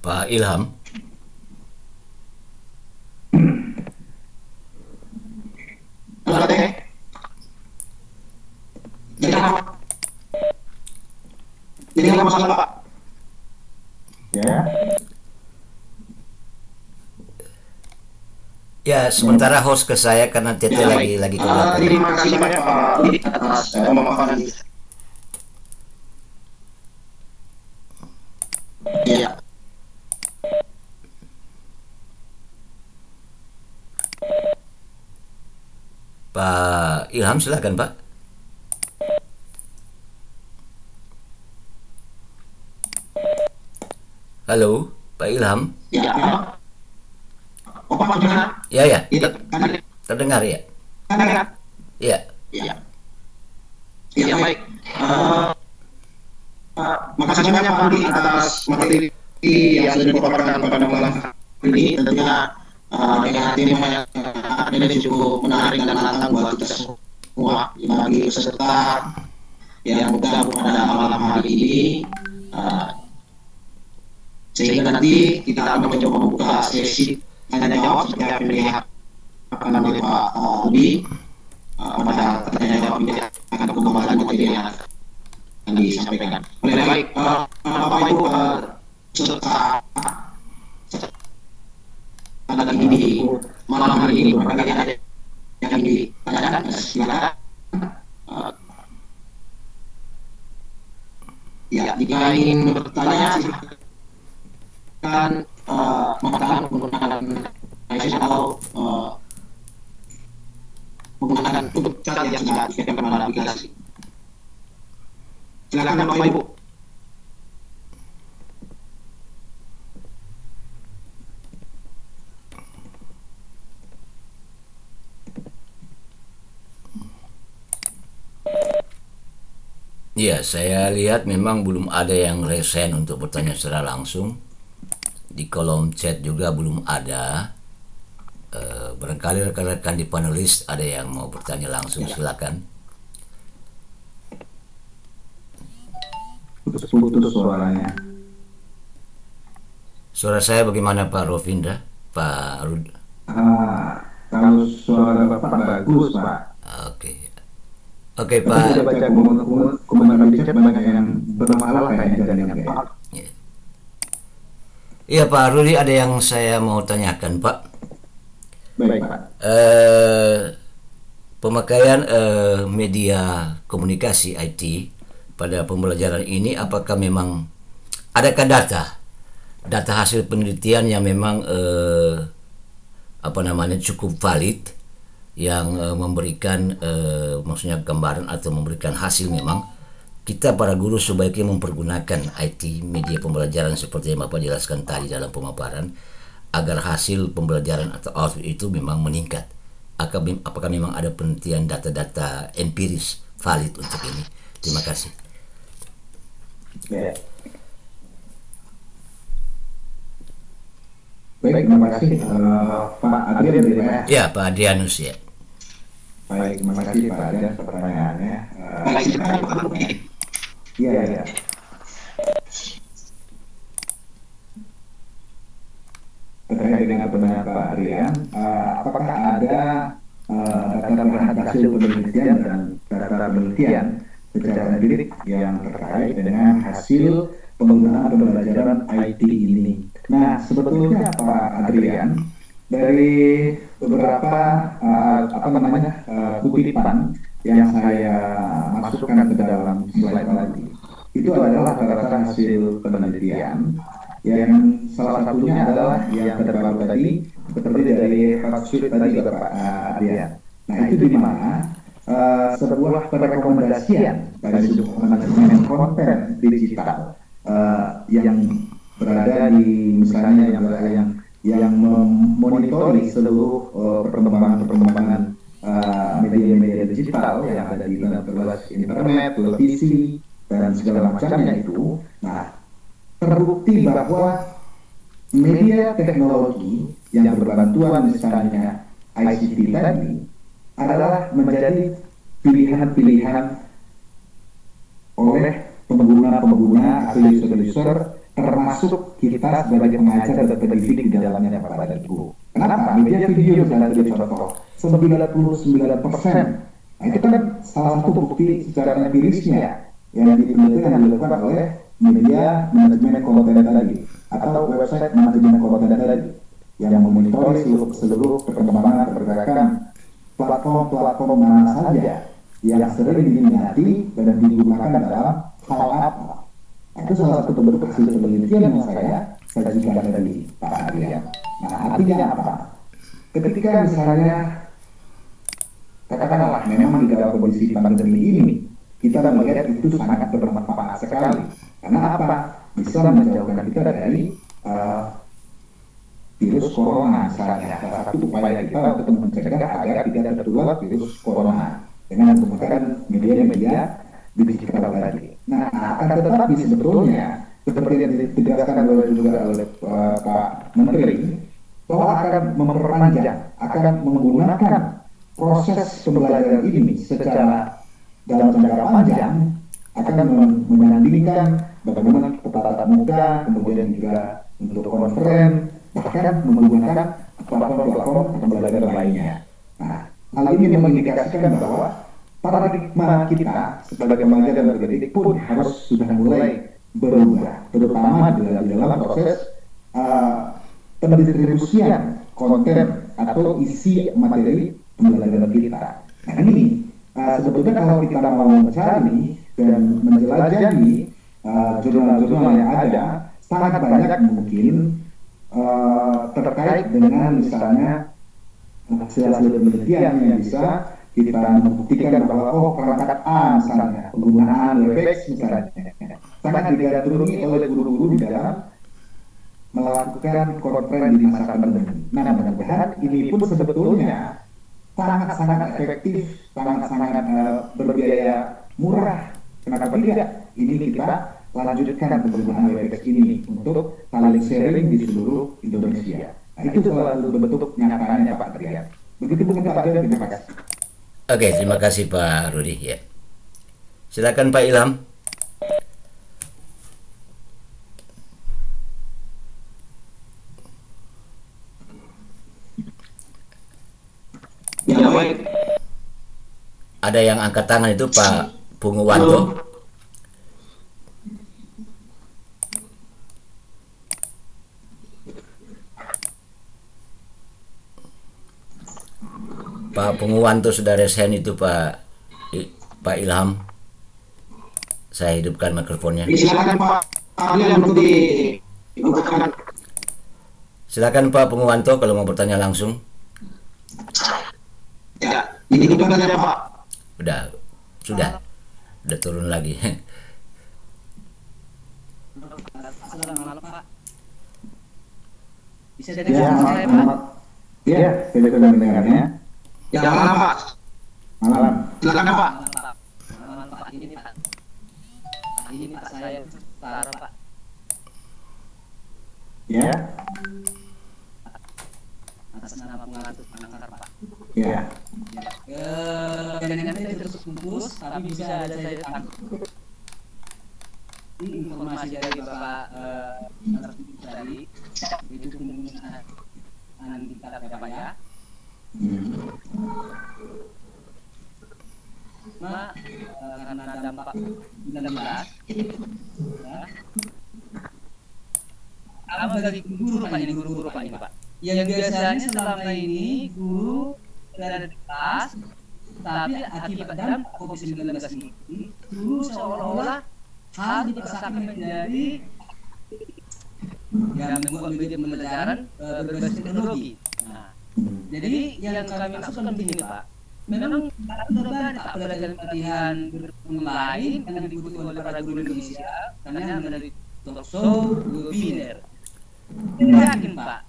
Pak Ilham. Halo Teh. Jadi apa masalah Pak? Ya. Ya, sementara host ke saya karena Tete Ya, lagi baik. ke belakang. Terima kasih banyak Pak Didi atas pemaparan. Iya. Pak Ilham silakan Pak. Halo, Pak Ilham. Ya. Oh, Pak Jonan. Ya ya, Iya. terdengar ya. Kan? Ya. Iya. Iya baik. Makasih banyak Pak Didi atas materi yang sudah dipaparkan pada malam ini. Tentunya dengan tema yang ini cukup menarik dan menantang buat kita semua bagi peserta yang bergabung pada malam hari ini. Sehingga nanti kita akan mencoba membuka sesi tanya jawab seperti apa yang dilihatkan oleh Pak Budi pada tanya jawab ini akan kembali materi yang disampaikan. Baik, Bapak Ibu peserta pada ini malam hari ini berbagai ada yang ditanyakan, silakan. Ya, jika ingin bertanya silakan menggunakan iPhone atau menggunakan untuk chat yang sudah disediakan pada aplikasi. Silakan Bapak Ibu. Ya, saya lihat memang belum ada yang resen untuk bertanya secara langsung. Di kolom chat juga belum ada. Barangkali rekan-rekan di panelis ada yang mau bertanya langsung, silakan. Putus suaranya. Suara saya bagaimana Pak Rovindra? Pak Rud? Kalau suara Bapak bagus Pak. Oke. Oke Tapi Pak. saya baca komentar di chat banyak yang bermasalah kayaknya dan yang kayak. Iya Pak Rudi, ada yang saya mau tanyakan Pak. Baik Pak. Pemakaian media komunikasi IT pada pembelajaran ini, apakah memang adakah data hasil penelitian yang memang cukup valid yang memberikan maksudnya gambaran atau memberikan hasil memang kita para guru sebaiknya mempergunakan IT media pembelajaran seperti yang Bapak jelaskan tadi dalam pemaparan agar hasil pembelajaran atau output itu memang meningkat. Apakah memang ada penelitian data-data empiris valid untuk ini? Terima kasih. Ya. Baik, terima kasih Pak Adrian ya. Ya, Pak Adrianus ya. Baik, terima kasih Pak Adrian pertanyaannya. Iya. Terkait dengan pertanyaan Pak Adrian, apakah ada data hasil penelitian dan data penelitian secara empirik yang terkait dengan hasil penggunaan pembelajaran IT ini? Nah, sebetulnya Pak Adrian, dari beberapa kutipan yang saya masukkan ke dalam slide tadi, itu adalah rata-rata hasil penelitian yang salah satunya adalah yang terbaru tadi seperti dari Hartsfield tadi Pak Adrian. Nah, itu di mana sebuah perekomendasian dari sebuah manajemen konten digital yang berada di misalnya yang memonitori seluruh perkembangan media-media digital yang ada di berbasis internet, televisi dan segala macamnya itu. Nah, terbukti bahwa media teknologi yang berbantuan misalnya ICT tadi adalah menjadi pilihan-pilihan oleh pengguna atau user termasuk kita sebagai pengajar dan pendidik di dalamnya pada guru. Kenapa? Media video misalnya contoh 99%. Nah, itu kan salah satu bukti secara empirisnya yang dilakukan oleh media manajemen konten tadi atau website manajemen konten tadi yang memonitori seluruh perkembangan pergerakan platform mana saja yang sering diminati dan digunakan dalam hal apa. Nah, itu salah satu bentuk hasil penelitian yang saya sajikan tadi Pak Adrian. Nah, artinya apa? Ketika misalnya katakanlah memang di dalam kondisi pandemi ini kita melihat itu sangat bermanfaat sekali. Karena apa? Bisa menjauhkan kita dari virus corona misalnya. Salah satu upaya kita untuk mencegah agar tidak tertular virus corona dengan menggunakan media-media digital tadi. Nah, akan tetapi sebetulnya seperti yang ditegaskan oleh Pak Menteri bahwa akan memperpanjang, akan menggunakan proses pembelajaran ini secara dalam jangka panjang akan menyandingkan bagaimana tatap muka, kemudian juga untuk konferen, bahkan menggunakan platform pembelajaran lainnya. Nah, hal ini mengindikasikan bahwa paradigma kita sebagai pengajar dan pendidik pun harus sudah mulai berubah, terutama di dalam proses pendistribusian konten atau isi materi pembelajaran kita. Nah, ini sebetulnya kalau kita mau mencari dan menjelajahi jurnal-jurnal yang ada, sangat banyak mungkin terkait dengan misalnya hasil-hasil penelitian yang bisa kita membuktikan bahwa perangkat A misalnya, penggunaan Webex misalnya, sangat digandrungi oleh guru-guru di dalam melakukan konferen di masa pandemi. Nah, mudah-mudahan ini pun sebetulnya sangat-sangat efektif, sangat-sangat berbiaya murah. Kenapa tidak? Ini kita lanjutkan penggunaan Webex ini untuk saling sharing di seluruh Indonesia. Nah, itu salah satu bentuk nyatanya Pak Trian. Begitu mungkin Pak Trian, terima kasih. Oke, terima kasih Pak Rudi ya. Silakan Pak Ilham. Ya, baik. Ada yang angkat tangan itu Pak Punguwanto. Pak Punguwanto sudah resen itu Pak Ilham. Saya hidupkan mikrofonnya. Silakan Pak Adrian untuk dibukakan. Silakan Pak Punguwanto kalau mau bertanya langsung. Ya, dihidupkan saja Pak. Sudah turun lagi. Assalamualaikum Pak. Bisa Ya, dengar saya Pak? Ya, saya sudah mendengarnya. Ya, malam Pak. Malam. Silakan Pak. Malam Pak, ini Pak. Ini Pak saya Tara Pak. Ya. Atas nama pengatur penangkar Pak. Ya. Jaringan saya terus putus, tapi bisa ada saya tangkap. Ini informasi dari Bapak tadi itu penggunaan kita ya Pak ya. Karena dampak 19 ya. Apa bagi guru Pak ini guru Pak ini Pak? Yang biasanya selama ini guru berada di kelas, tapi akibat dampak COVID-19 ini guru seolah-olah harus dipaksakan menjadi yang membuat media pembelajaran berbasis teknologi. Nah, jadi yang kami maksudkan begini Pak, memang ada Pak pelatihan online yang diikuti oleh para guru Indonesia, karena melalui talk show, webinar. Saya yakin Pak,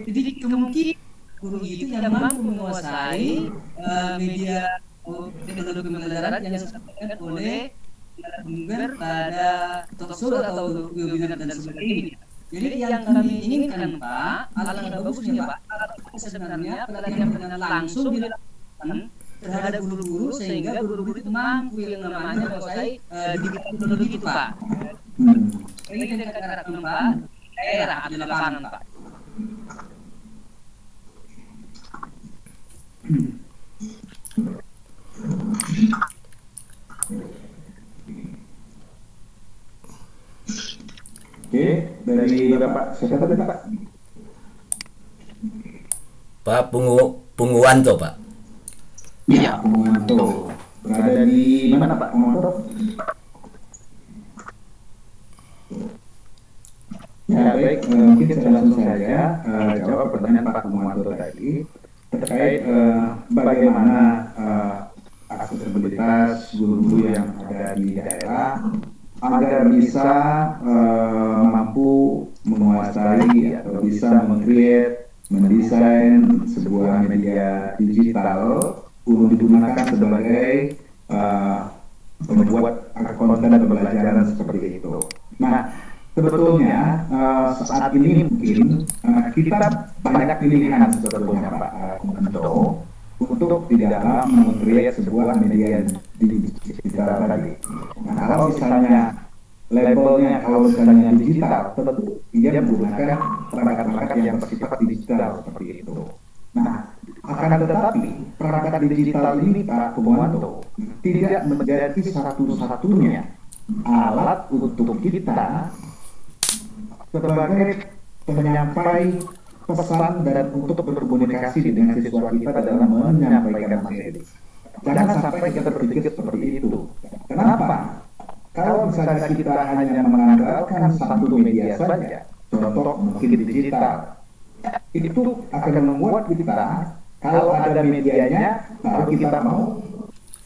jadi kemungkinan guru itu yang mampu menguasai media teknologi pembelajaran yang disampaikan oleh narasumber pada talk show atau webinar dan sebagainya. Jadi yang kami inginkan Pak, alangkah bagusnya Pak, sebenarnya pelatihan langsung dilakukan terhadap guru-guru sehingga guru-guru itu mampu yang namanya menguasai digital teknologi itu Pak. Ini kita katakan Pak, daerah atau lapangan Pak. Oke, dari Bapak siapa tadi Pak? Pak Punguwanto Pak. Iya, Punguwanto. Berada di mana Pak Punguwanto? Ya baik, mungkin saya langsung saja jawab pertanyaan Pak Punguwanto tadi terkait bagaimana aksesibilitas guru-guru yang ada di daerah agar bisa mampu menguasai atau bisa mendesain sebuah media digital untuk digunakan sebagai pembuat konten pembelajaran seperti itu. Nah, sebetulnya saat ini mungkin kita banyak pilihan sebetulnya Pak Punguwanto untuk di dalam meng-create sebuah media digital tadi. Nah, kalau misalnya labelnya kalau misalnya digital, tentu dia menggunakan perangkat-perangkat yang bersifat digital seperti itu. Nah, akan tetapi perangkat digital ini Pak Punguwanto tidak menjadi satu-satunya alat untuk kita sebagai penyampai pesan dan untuk berkomunikasi dengan siswa kita dalam menyampaikan materi. Jangan sampai kita berpikir seperti itu. Kenapa? Kalau misalnya kita hanya mengandalkan satu media saja, contoh mungkin digital, itu akan membuat kita, kalau ada medianya, baru kita mau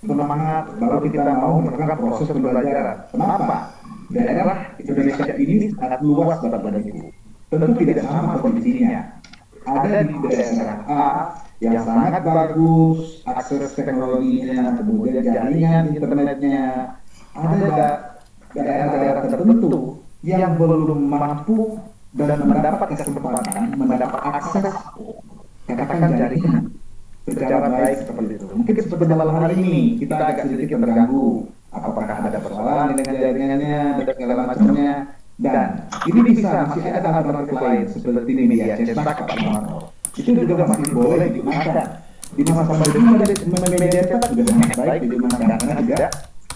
semangat, baru kita mau melakukan proses pembelajaran. Kenapa? Daerah Indonesia ini sangat luas Bapak Ibu. Tentu tidak sama kondisinya. Ada di daerah A yang sangat bagus, akses teknologinya, kemudian jaringan internetnya. Ada daerah-daerah tertentu yang belum mampu dan mendapat kesempatan, mendapat akses, katakan jaringan secara baik seperti itu. Mungkin seperti dalam hari ini kita agak sedikit terganggu. Apakah ada persoalan dengan jaringannya dan segala macamnya? Dan ini bisa masih ada alternatif lain seperti media cetak Pak Punguwanto. Itu juga masih boleh digunakan. Di masa pandemi media cetak juga sangat baik digunakan karena tidak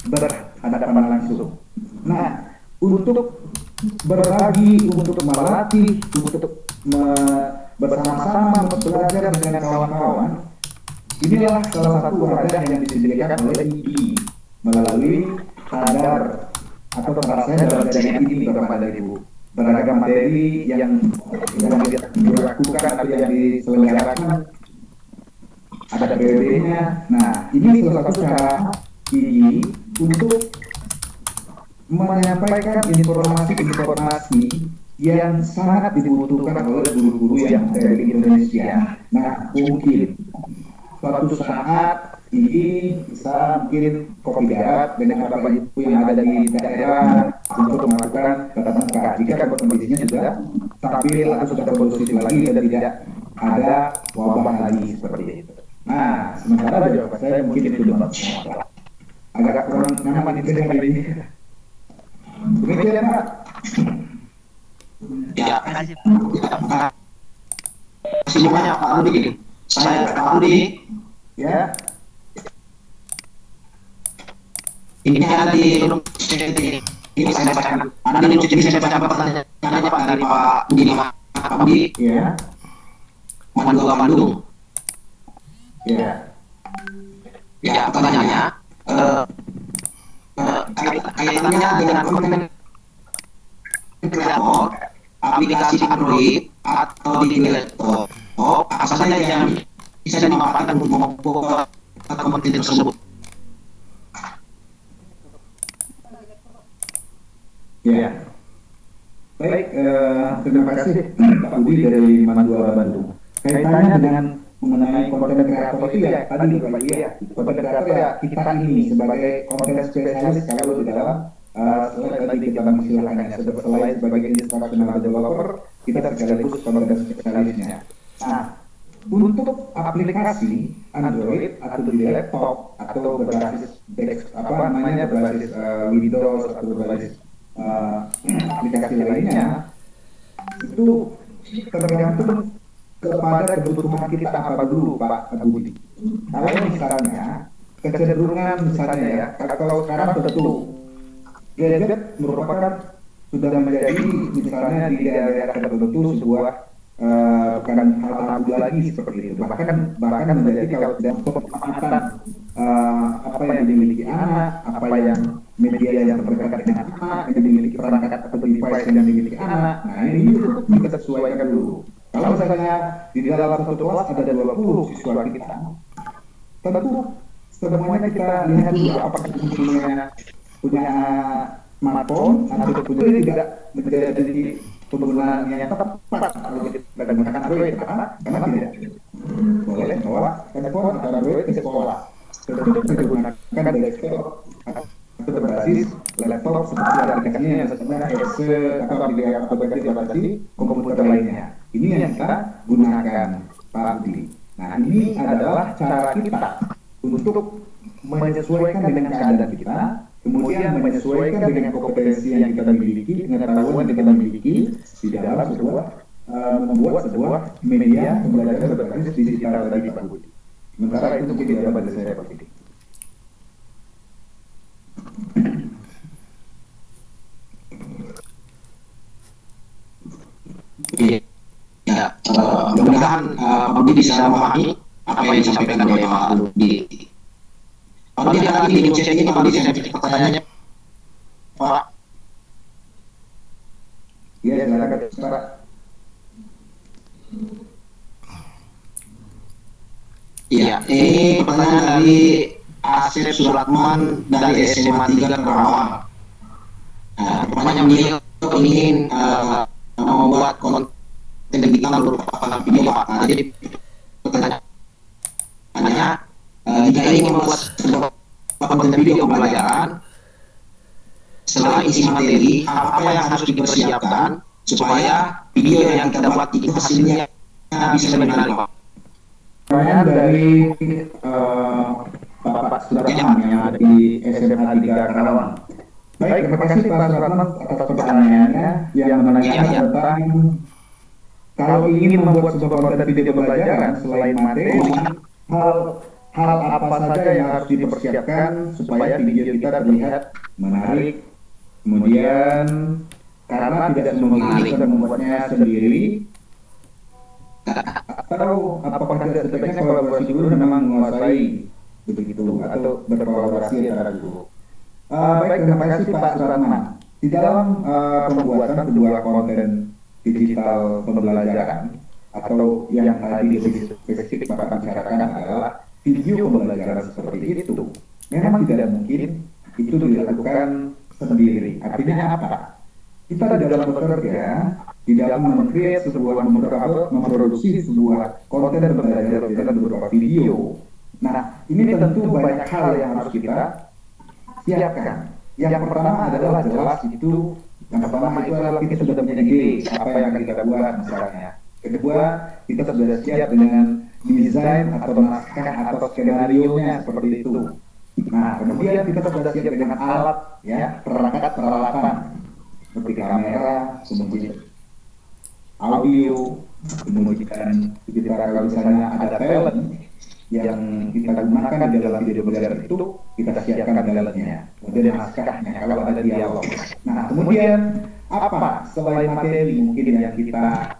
berhadapan langsung. Nah, untuk berbagi, untuk melatih, untuk bersama-sama belajar dengan kawan-kawan, inilah salah satu wadah yang disediakan oleh IDI melalui sadar atau rasanya dalam jaringan ini Bapak dan Ibu. Beragam materi yang dilakukan atau yang diselenggarakan, ada PBB-nya. Nah, ini salah satu cara ini untuk menyampaikan informasi-informasi yang sangat dibutuhkan oleh guru-guru yang ada di Indonesia. Nah, mungkin suatu saat ini bisa mungkin kopi darat dengan Bapak Ibu yang ada di daerah untuk melakukan tatap muka. Jika kondisinya sudah stabil atau sudah kondusif lagi dan tidak ada wabah lagi seperti itu. Nah, sementara jawaban saya mungkin itu dulu. Agak kurang nyaman itu dengan ini. Demikian Pak. Ya, terima kasih Pak. Terima kasih banyak Pak Andi. Saya Pak Andi. Ya. Ini ada di ini saya bacakan. Ada di jadi saya baca pertanyaannya Pak dari Pak Budi Pak Budi. Ya. Bandung. Ya. Ya, pertanyaannya kaitannya dengan konten kreator aplikasi Android atau di laptop asalnya yang bisa dimanfaatkan untuk membuat konten tersebut. Ya. Baik, terima kasih Pak Budi dari Madura Bandung. Kaitannya dengan mengenai konten kreator itu ya tadi Bapak ya, konten kreator ya kita ini sebagai konten spesialis kalau di dalam selain tadi kita mengistilahkannya selain sebagai instructional developer, kita sekaligus konten spesialisnya. Nah, untuk aplikasi Android atau di laptop atau berbasis berbasis Windows atau berbasis aplikasi lainnya itu tergantung kepada kebutuhan kita apa dulu Pak Budi. Kalau misalnya kecenderungan misalnya ya, kalau sekarang tentu gadget merupakan sudah menjadi misalnya di daerah tertentu sebuah bukan hal tabu lagi seperti itu, bahkan menjadi kalau tidak pemanfaatan apa yang dimiliki anak, apa yang media yang terdekat dengan anak, yang dimiliki perangkat atau device yang dimiliki anak. Nah ini kita sesuaikan dulu. Kalau misalnya di dalam satu kelas ada 20 siswa kita, tentu semuanya kita lihat dulu apakah punya smartphone atau punya tidak menjadi penggunaan yang tepat kalau kita menggunakan Android karena tidak boleh bawa handphone atau Android ke sekolah. Tentu kita gunakan desktop atau berbasis laptop seperti aplikasinya yang sebenarnya atau aplikasi komputer lainnya. Ini yang kita gunakan Pak Budi. Nah ini adalah cara kita untuk menyesuaikan dengan keadaan kita, kemudian menyesuaikan dengan kompetensi yang kita miliki, pengetahuan yang kita miliki di dalam membuat sebuah media pembelajaran berbasis digital tadi Pak Budi. Sementara itu mungkin jawaban dari saya Pak Budi. Ya, mudah-mudahan Pak Budi bisa memahami apa yang disampaikan oleh Pak Budi. Pak Budi ada lagi di sesi ini, Pak Budi saya pikir pertanyaannya, Pak. Iya, silakan Pak. Iya, ini pertanyaan dari Asep Suratman dari SMA 3 Kerawang. Pertanyaan beliau ingin membuat konten digital berupa video Pak. Jadi pertanyaannya, jika ingin membuat sebuah konten video pembelajaran, selain isi materi, apa yang harus dipersiapkan supaya video yang kita buat itu hasilnya bisa menarik Pak? Pertanyaan dari Bapak Suratman yang ada di SMA 3 Karawang. Baik, terima kasih Pak Suratman atas pertanyaannya yang menanyakan tentang kalau ingin membuat sebuah konten video pembelajaran selain materi, hal apa saja yang harus dipersiapkan supaya video kita terlihat menarik, kemudian karena tidak semua kita membuatnya sendiri, atau apakah tidak sebaiknya kolaborasi guru memang menguasai begitu atau berkolaborasi antara guru. Baik, terima kasih Pak Suratman. Di dalam pembuatan sebuah konten digital pembelajaran atau yang tadi lebih spesifik Bapak bicarakan adalah video pembelajaran seperti itu, memang tidak mungkin itu dilakukan sendiri. Artinya apa? Kita di dalam bekerja, di dalam memproduksi sebuah konten pembelajaran berupa video. Nah, ini tentu banyak hal yang harus kita siapkan. Yang pertama adalah jelas itu, yang pertama itu adalah kita sudah punya ide apa yang akan kita buat misalnya. Kedua, kita sudah siap dengan desain atau naskah atau skenario-nya seperti itu. Nah, kemudian kita sudah siap dengan alat, ya, peralatan seperti kamera, kemudian audio, kemudian kita kalau misalnya ada talent yang kita gunakan di dalam video pembelajaran itu, kita siapkan talentnya, kemudian naskahnya kalau ada dialog. Nah, kemudian apa selain materi mungkin yang kita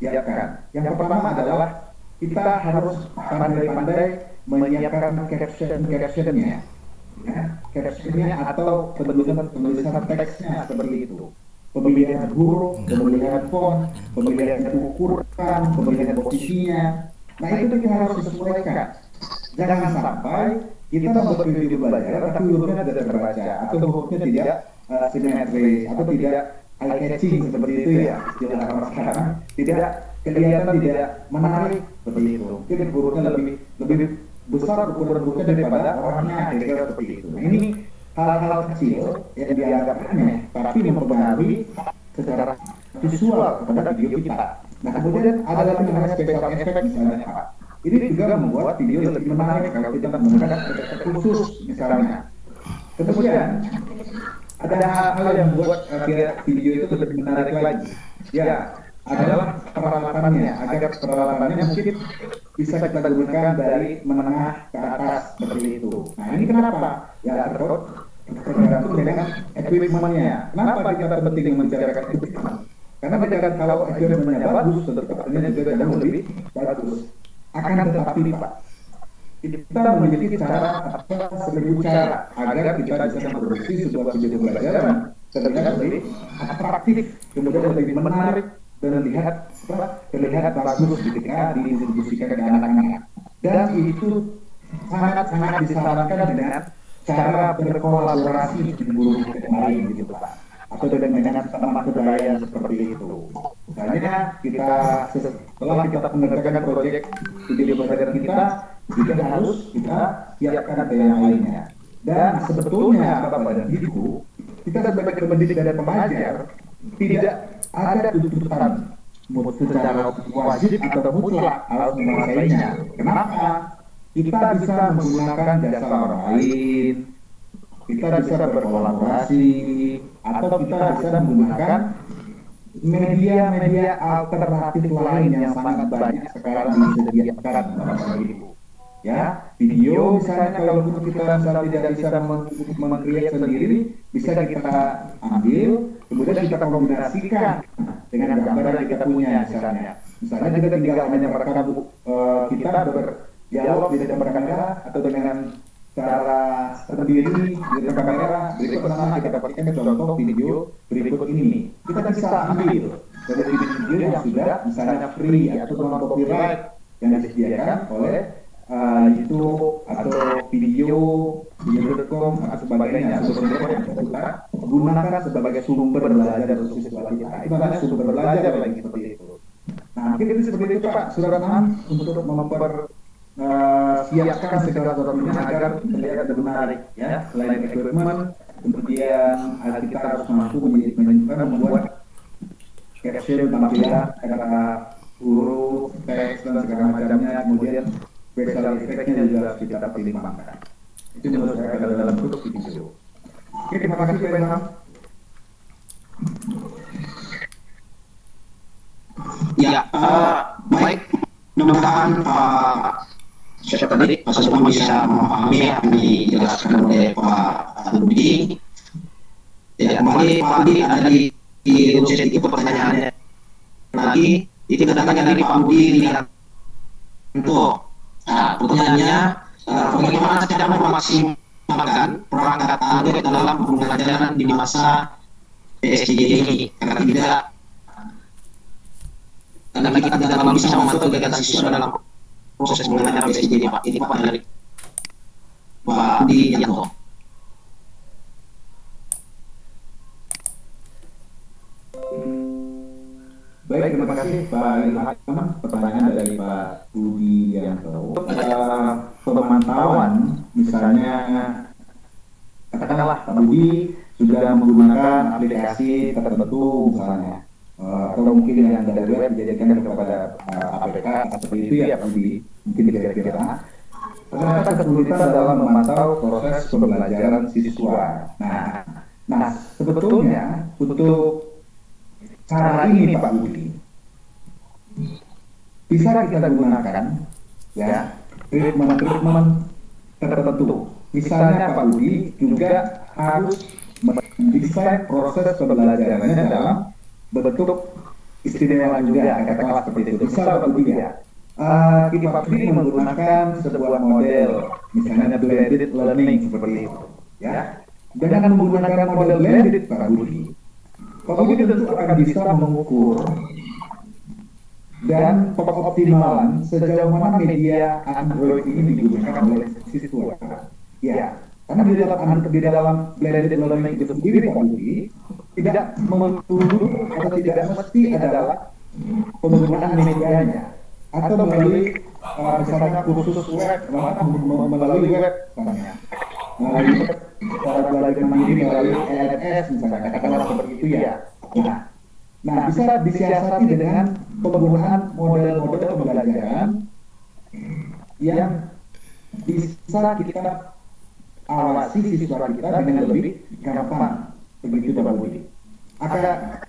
siapkan? Yang pertama adalah kita harus pandai-pandai menyiapkan captionnya, ya, captionnya atau penulisan teksnya seperti itu. Pemilihan huruf, pemilihan font, pemilihan ukuran, pemilihan posisinya. Nah itu kita harus sesuaikan. Jangan sampai kita membuat video pembelajaran tapi hurufnya tidak terbaca atau hurufnya tidak simetris atau tidak eye catching seperti itu ya, istilah orang sekarang, tidak kelihatan, tidak menarik seperti itu. Mungkin hurufnya lebih besar ukuran hurufnya daripada orangnya, kira-kira seperti itu. Nah, ini hal-hal kecil yang dianggap remeh tapi mempengaruhi secara visual kepada video kita. Nah, kemudian ada lagi namanya special effect misalnya Pak. Ini juga membuat video lebih menarik kalau kita menggunakan efek khusus misalnya. Kemudian ada hal yang membuat video itu lebih menarik lagi. Ya, adalah peralatannya. Agar peralatannya mungkin bisa kita gunakan dari menengah ke atas seperti itu. Nah, ini kenapa? Ya, tergantung dengan equipment-nya. Kenapa kita penting membicarakan equipment? Karena bicarakan kalau equipment-nya bagus, tentu pertanyaan juga jauh lebih bagus. Akan tetapi Pak, kita memiliki cara seribu cara agar kita bisa memproduksi sebuah video pembelajaran terlihat lebih atraktif, kemudian lebih menarik dan terlihat bagus ketika didistribusikan ke anak-anak. Dan itu sangat disarankan dengan cara berkolaborasi di guru lain gitu Pak, atau dengan teman sebaya seperti itu. Misalnya setelah kita mengerjakan proyek video pembelajaran kita, juga harus kita siapkan ke yang lainnya. Dan sebetulnya Bapak dan Ibu, kita sebagai pendidik dan pengajar tidak ada tuntutan secara wajib atau mutlak harus menguasainya. Kenapa? Kita bisa menggunakan jasa orang lain, kita bisa berkolaborasi, atau kita bisa menggunakan media-media alternatif lain yang sangat banyak sekarang disediakan Bapak Ibu. Ya, video misalnya kalau kita tidak bisa meng-create sendiri, bisa kita ambil, kemudian kita kombinasikan dengan gambar yang kita punya misalnya. Misalnya kita tinggal hanya merekam kita berdialog di depan kamera atau dengan cara sendiri di depan kamera. Berikut mana kita pakai contoh video berikut ini. Kita bisa ambil dari video yang sudah misalnya free atau non copyright yang disediakan oleh YouTube atau video.com atau sebagainya, sumber yang kita gunakan sebagai sumber belajar untuk siswa kita. Itu namanya sumber belajar lagi seperti itu. Nah, mungkin itu seperti itu Pak, Saudara untuk siapkan segala sesuatunya agar terlihat lebih menarik ya. Selain equipment, kemudian kita harus mampu membuat caption tampilan kata huruf, teks dan segala macamnya, kemudian special effect-nya juga harus kita pertimbangkan. Itu menurut saya kalau dalam bentuk video. Oke, terima kasih Pak Ilham. Ya, baik. Mudah-mudahan saya tadi Pak Sasma bisa memahami yang dijelaskan oleh Pak Budi. Ya, kembali Pak Budi ada di sesi pertanyaannya lagi. Itu datangnya dari Pak Budi Rianto. Nah, pertanyaannya, bagaimana cara memaksimalkan perangkat Android dalam pembelajaran di masa PSBB ini? Karena kita tidak bisa memantau kegiatan siswa dalam proses belajar PSBB, Pak. Ini Pak dari Pak Dianto. Baik, terima kasih Pak Ilham. Pertanyaan dari Pak Budi Yanto. Pemantauan, misalnya katakanlah Pak Budi sudah menggunakan aplikasi tertentu misalnya, atau mungkin yang dari web dijadikan kepada APK seperti itu ya Pak Budi, mungkin kira-kira. Ternyata kesulitan dalam memantau proses pembelajaran siswa. Nah, sebetulnya untuk cara ini Pak Budi bisa kita gunakan ya treatment tertentu. Misalnya Pak Budi juga harus mendesain proses pembelajarannya dalam bentuk istimewa juga, katakanlah seperti itu. Misal Pak Budi ya, kita Pak Budi menggunakan sebuah model misalnya blended learning seperti itu ya. Dengan menggunakan model blended Pak Budi, Pak Budi tentu akan bisa mengukur dan pengoptimalan sejauh mana media Android ini digunakan oleh siswa. Ya, karena di dalam blended learning itu sendiri Pak Budi tidak menuntut atau tidak mesti adalah penggunaan medianya atau melalui misalnya kursus web, melalui web misalnya, melalui cara belajar mandiri melalui LMS misalnya, katakanlah seperti itu ya. Nah, Nah, bisa disiasati dengan penggunaan model-model pembelajaran yang bisa kita awasi siswa kita dengan lebih gampang. Begitu Pak Budi.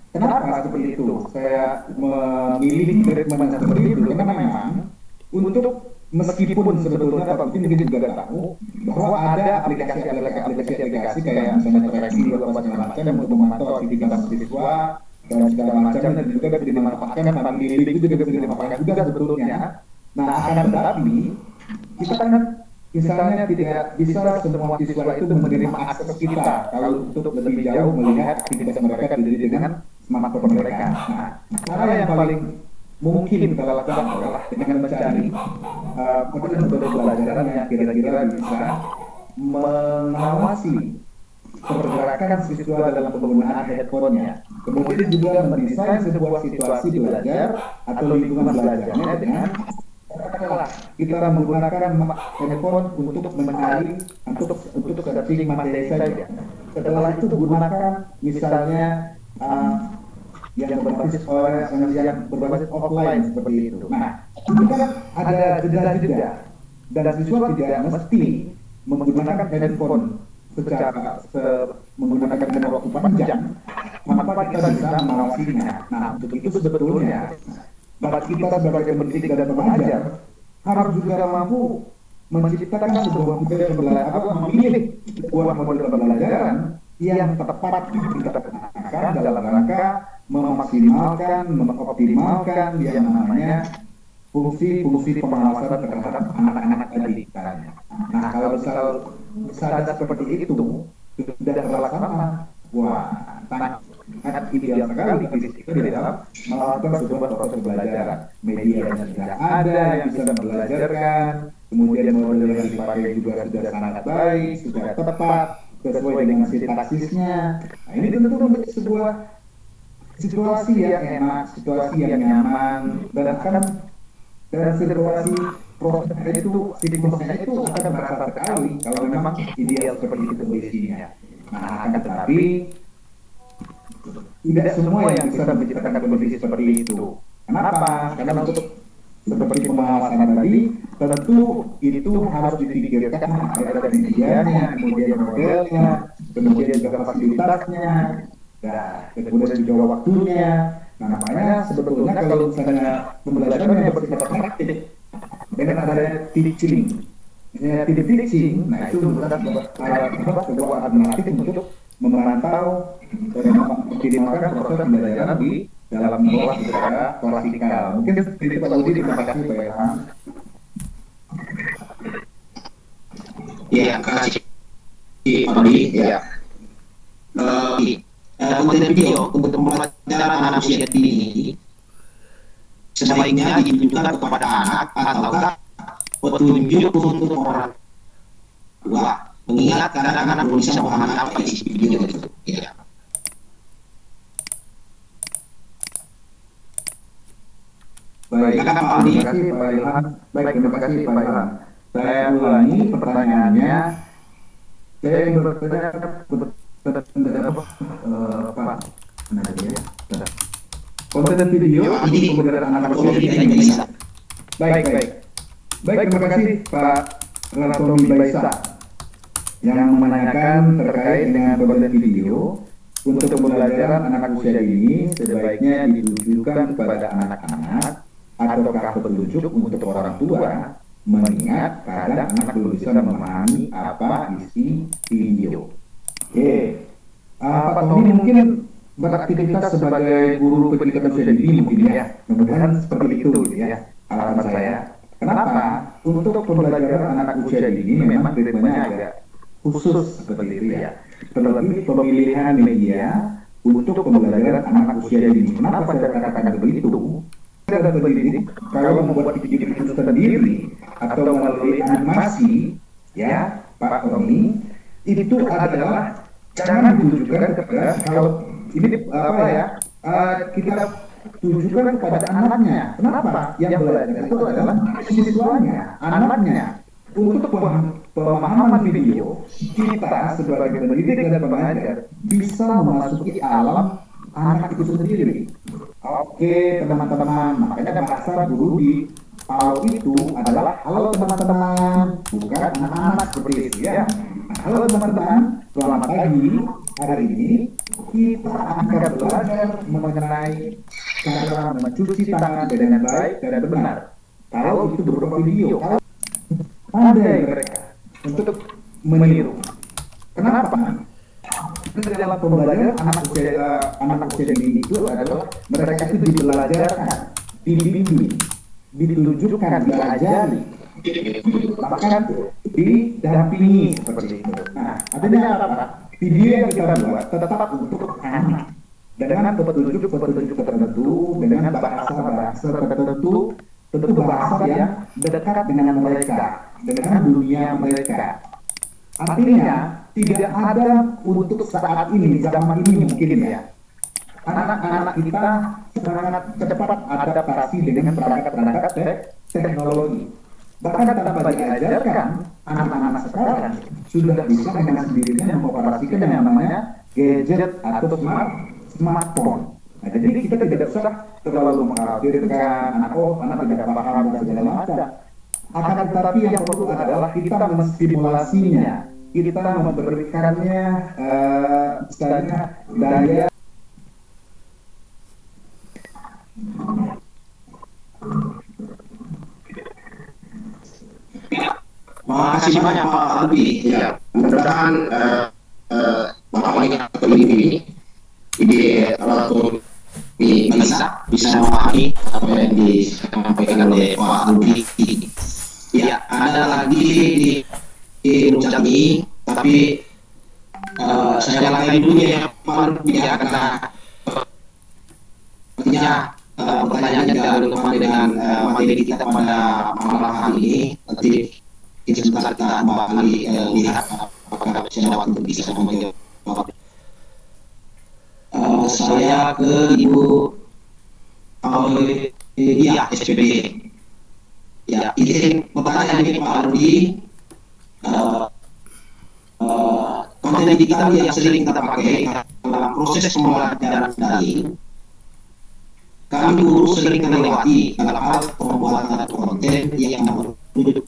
Kenapa seperti itu? Saya memilih treatment seperti itu karena memang untuk meskipun sebetulnya Pak Budi mungkin juga tahu bahwa ada aplikasi kayak misalnya Traxi atau segala macam untuk memantau aktivitas siswa dan segala macam, dan juga bisa dimanfaatkan Family Link itu juga bisa dimanfaatkan juga sebetulnya. Nah, akan tetapi kita kan misalnya tidak bisa semua siswa itu menerima akses kita kalau untuk lebih jauh melihat aktivitas mereka dengan smartphone mereka. Nah, cara yang paling mungkin kita lakukan adalah dengan mencari model pembelajaran yang kira-kira bisa mengawasi pergerakan siswa dalam penggunaan headphone-nya. Kemudian juga mendesain sebuah situasi belajar atau lingkungan belajarnya dengan katakanlah kita menggunakan handphone untuk mencari untuk searching materi saja. Setelah itu gunakan misalnya yang berbasis offline seperti itu. Nah, itu kan ada jeda-jeda dan siswa tidak mesti menggunakan handphone menggunakan waktu panjang, maka kita bisa mengawasinya. Nah, untuk itu sebetulnya kita sebagai pendidik dan pengajar harus juga mampu menciptakan sebuah model pembelajaran, memilih sebuah model pembelajaran yang tepat kita gunakan dalam rangka memaksimalkan, mengoptimalkan yang namanya fungsi pengawasan terhadap anak-anak tadi. Nah, kalau misalnya seperti itu sudah terlaksana, wah, sangat ideal sekali kita di dalam melakukan sebuah proses pembelajaran. Medianya sudah ada yang bisa membelajarkan, kemudian model yang dipakai juga sudah sangat baik, sudah tepat, sesuai dengan sintaksisnya. Nah, ini tentu menjadi sebuah situasi yang enak, situasi yang nyaman, dan situasi prosesnya itu, siklusnya itu akan terasa sekali kalau memang ideal seperti itu kondisinya. Nah, akan tetapi tidak semua yang bisa menciptakan kondisi seperti itu. Kenapa? Karena untuk seperti pengawasan tadi, tentu itu harus dipikirkan ada medianya, kemudian modelnya, kemudian juga fasilitasnya, dan kemudian juga waktunya. Nah, makanya sebetulnya kalau misalnya pembelajaran yang bersifat praktik dengan adanya teaching, nah itu merupakan sebuah alternatif untuk memantau dan mengoptimalkan proses pembelajaran di dalam kelas secara klasikal. Mungkin seperti itu Pak Budi. Terima kasih Pak Ilham. Iya, terima kasih Pak Budi. Ya. Konten video untuk pembelajaran anak usia dini sebaiknya ditunjukkan kepada anak ataukah petunjuk untuk orang tua, mengingat kadang-kadang belum bisa memahami apa isi video itu. Ya. Baik, terima kasih Pak Ilham. Baik, terima kasih Pak Ilham. Saya ulangi pertanyaannya. Saya ingin bertanya konten video untuk pembelajaran anak usia dini. Baik, terima kasih Pak Ratomi Baisa yang menanyakan terkait dengan konten video untuk pembelajaran anak usia dini sebaiknya ditujukan kepada anak-anak ataukah petunjuk untuk orang tua, mengingat kadang anak belum bisa memahami apa isi video. Oke, Pak Tommy mungkin beraktivitas sebagai guru pendidikan usia dini mungkin ya, mudah-mudahan seperti itu ya harapan saya. Kenapa? Untuk pembelajaran anak usia dini memang ritmenya agak khusus seperti itu ya. Terlebih pemilihan media untuk pembelajaran anak usia dini. Kenapa saya katakan begitu? Ada pendidik kalau membuat video sendiri atau melalui animasi ya Pak Tommy, itu adalah jangan ditujukan kepada, kalau ini kita tujukan kepada anaknya. Kenapa? Yang belajar itu adalah siswanya, anaknya. Untuk pemahaman video, kita sebagai pendidik dan pengajar bisa memasuki alam anak itu sendiri. Oke teman-teman, makanya bahasa guru di PAUD itu adalah halo teman-teman, bukan anak-anak seperti itu ya. Halo teman-teman, selamat pagi. Hari ini kita akan belajar mengenai cara mencuci tangan dengan baik dan benar. Kalau itu berupa video, kalau pandai mereka untuk meniru. Kenapa? Dalam pembelajaran anak usia dini itu adalah mereka itu dibelajarkan, dibimbing, ditunjukkan, diajari, bahkan didampingi seperti itu. Nah, adanya apa? Video yang kita buat tetap untuk anak dengan petunjuk tertentu, dengan bahasa tertentu, tentu bahasa yang dekat dengan mereka, dengan dunia mereka. Artinya tidak ada untuk saat ini, zaman ini mungkin ya. Anak-anak kita sangat cepat adaptasi dengan perangkat-perangkat teknologi. Bahkan tanpa diajarkan, anak-anak sekarang sudah bisa dengan sendirinya mengoperasikan yang namanya gadget atau smartphone. Nah, jadi kita tidak usah terlalu mengkhawatirkan anak tidak paham dan segala macam. Akan tetapi yang perlu adalah kita menstimulasinya, kita memberikannya misalnya daya. Makasih banyak Pak Albi. Ya, mudah-mudahan Bapak ini bisa memahami apa yang disampaikan oleh Pak Albi. Ya, ada lagi di Rujak ini, tapi saya langgahi dulu ya Pak Albi ya, karena artinya pertanyaannya tidak relevan dengan materi kita pada malam hari ini. Nanti sebentar kita kembali lihat apakah saya waktu bisa menjawab. Saya ke Ibu Aulia SPB. Ya, izin bertanya ini Pak Arudi. Konten digital yang sering kita pakai dalam proses pembelajaran daring, kami guru sering melewati dalam hal pembuatan konten yang menuju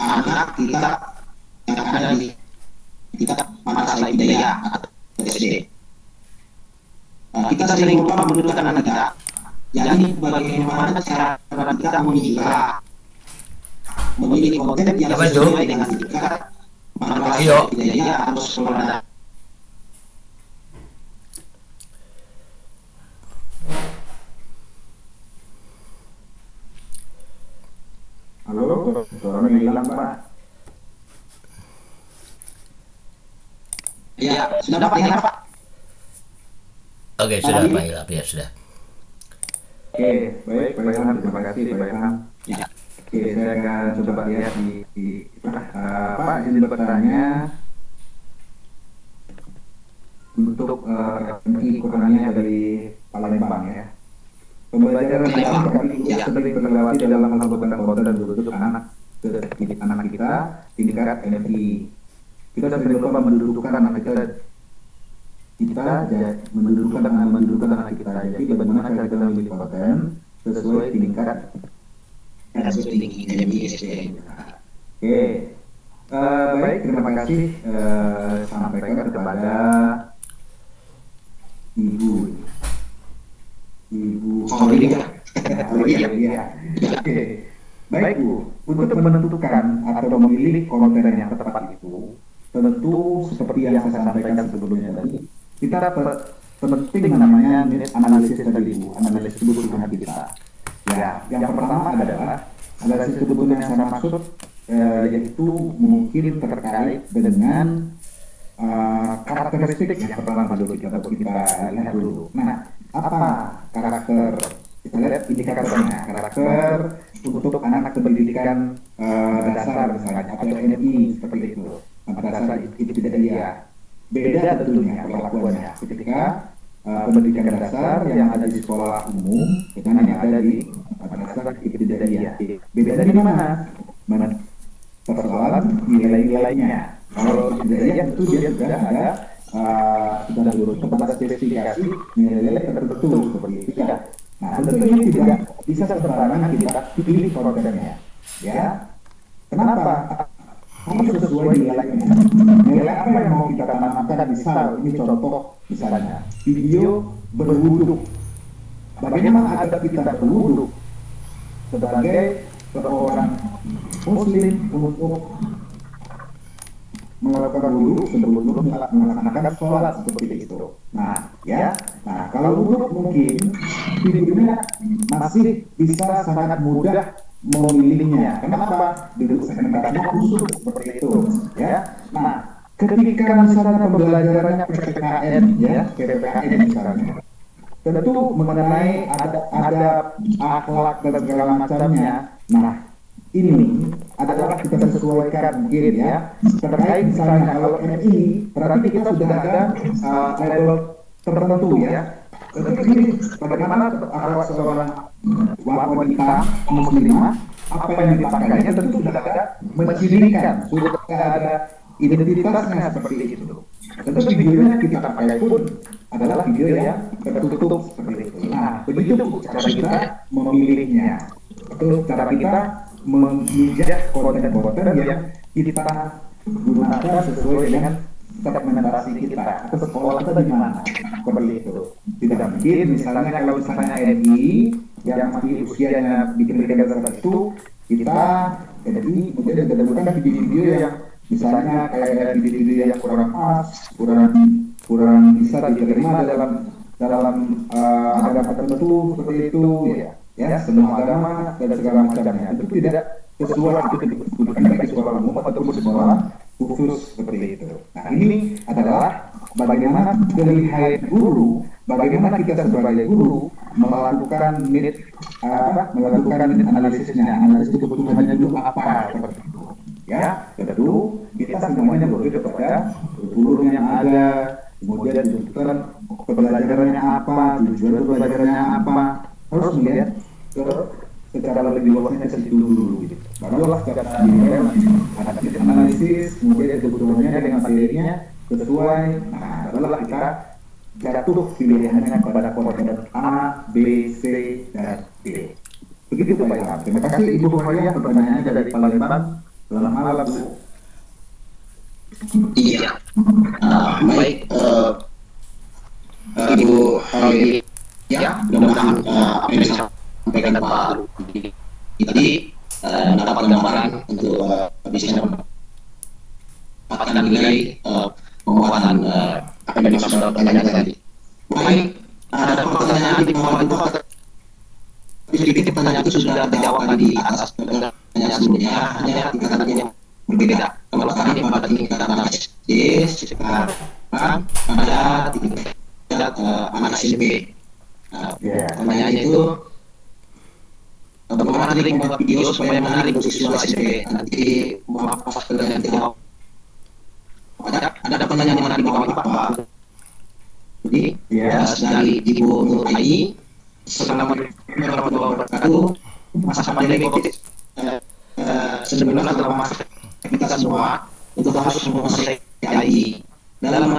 anak kita yang ada di tingkat madrasah ibtidaiyah atau SD. Kita sering lupa mendudukkan anak kita. Jadi bagaimana cara kita memilih konten yang sesuai dengan tingkat madrasah ibtidaiyah atau sekolah. Halo, suaranya hilang Pak. Ya, sudah Pak, ya Pak. Oke, sudah Pak Ilham, ya sudah. Oke, baik Pak Ilham, terima kasih Pak Ilham. Ya. Oke, saya akan coba lihat Pak, izin bertanya untuk kurangnya dari Palembang ya. Pembelajaran dalam kami sering terlewati dalam pembuatan konten dan bentuk anak kita tingkat MFI. Kita sering lupa mendudukkan anak kita mendudukkan anak kita. Jadi bagaimana cara kita memilih konten sesuai tingkat MFI. Oke, baik, terima kasih sampaikan kepada Ibu Aulia. Oke. Baik Bu, untuk menentukan atau memilih konten yang tepat itu, tentu seperti yang saya sampaikan sebelumnya tadi, kita penting namanya analisis tadi Bu, analisis kebutuhan kita. Ya, yang pertama adalah analisis kebutuhan yang saya maksud yaitu mungkin terkait dengan karakteristik yang pertama dulu kita lihat dulu. Nah, apa karakter? Kita lihat indikatornya, karakter untuk anak pendidikan dasar misalnya atau NI seperti itu, madrasah ibtidaiyah. Beda tentunya perlakuannya ketika pendidikan dasar yang ada di sekolah umum dengan yang ada di madrasah ibtidaiyah. Beda di mana? Persoalan nilai-nilainya. Kalau ibtidaiyah itu dia sudah ada kita lurus kepada spesifikasi nilai tertentu seperti itu ya. Nah, tentu ini tidak bisa sembarangan kita pilih kontennya, ya. Kenapa? Harus sesuai nilainya. Nilai apa yang mau kita tanamkan? Misal, ini contoh misalnya video berwudhu. Bagaimana ada kita berwudhu sebagai seorang muslim untuk melakukan wudhu sebelum melaksanakan sholat seperti itu. Nah, ya. Nah, kalau wudhu mungkin videonya masih bisa sangat mudah memilihnya. Kenapa? Duduk segmentasinya khusus seperti itu, ya. Nah, ketika misalnya pembelajarannya PPKN, ya, PPKN misalnya, tentu mengenai ada akhlak dan segala macamnya. Nah, ini adalah kita sesuaikan mungkin ya. Terkait misalnya kalau MI, berarti kita sudah ada level tertentu ya. Tetapi bagaimana akhlak seorang wanita muslimah, apa yang dipakainya tentu sudah ada mencirikan, sudah ada identitasnya seperti itu. Tentu videonya kita pakai pun adalah video yang tertutup seperti itu. Nah, begitu cara kita memilihnya. Itu cara kita memijak konten-konten yang kita gunakan sesuai dengan segmentasi kita atau sekolah kita di mana, seperti itu. Tidak mungkin misalnya kalau misalnya NI yang masih usianya di pendidikan tertentu, kita NI kemudian menggunakan video-video yang misalnya kayak video-video yang kurang pas, kurang bisa diterima dalam agama tertentu seperti itu ya semua agama dan segala macamnya itu tidak sesuai itu dibutuhkan bagi sekolah umum ataupun sekolah khusus seperti itu. Nah, ini adalah bagaimana dari guru, bagaimana kita sebagai guru melakukan melakukan analisisnya, analisis kebutuhannya dulu apa seperti itu. Ya, tentu kita semuanya berujuk kepada guru yang ada, kemudian tuntutan pembelajarannya apa, tujuan pembelajarannya apa, harus melihat secara lebih luasnya ke situ dulu gitu. Barulah secara detail ada analisis, kemudian kebutuhannya dengan materinya sesuai. Nah, barulah kita jatuh pilihannya kepada konten A, B, C, dan D. Begitu Pak Ilham. Terima kasih Ibu Hoya, pertanyaannya dari Palembang. Selamat malam Bu. Iya. Baik, Ibu Hoya, ya, mudah-mudahan apa yang disampaikan Pak Rudi tadi mendapat gambaran untuk bisa mendapatkan nilai penguatan apa yang dimaksud pertanyaan tadi. Baik, ada pertanyaan di bawah itu, sedikit pertanyaan itu sudah terjawab di atas pertanyaan sebelumnya, hanya tingkatan yang berbeda. Kalau kami pada tingkatan SD, sekarang ada tingkat anak SMP. Pertanyaannya itu, bagaimana link membuat video supaya menarik untuk siswa SMP? Nanti pas pertanyaan kita ada pertanyaan yang menarik di bawah Pak. Jadi dari Ibu Nur Aini, Assalamualaikum warahmatullahi wabarakatuh. Masa pandemi COVID sebenarnya adalah masa kita semua untuk harus menguasai AI dalam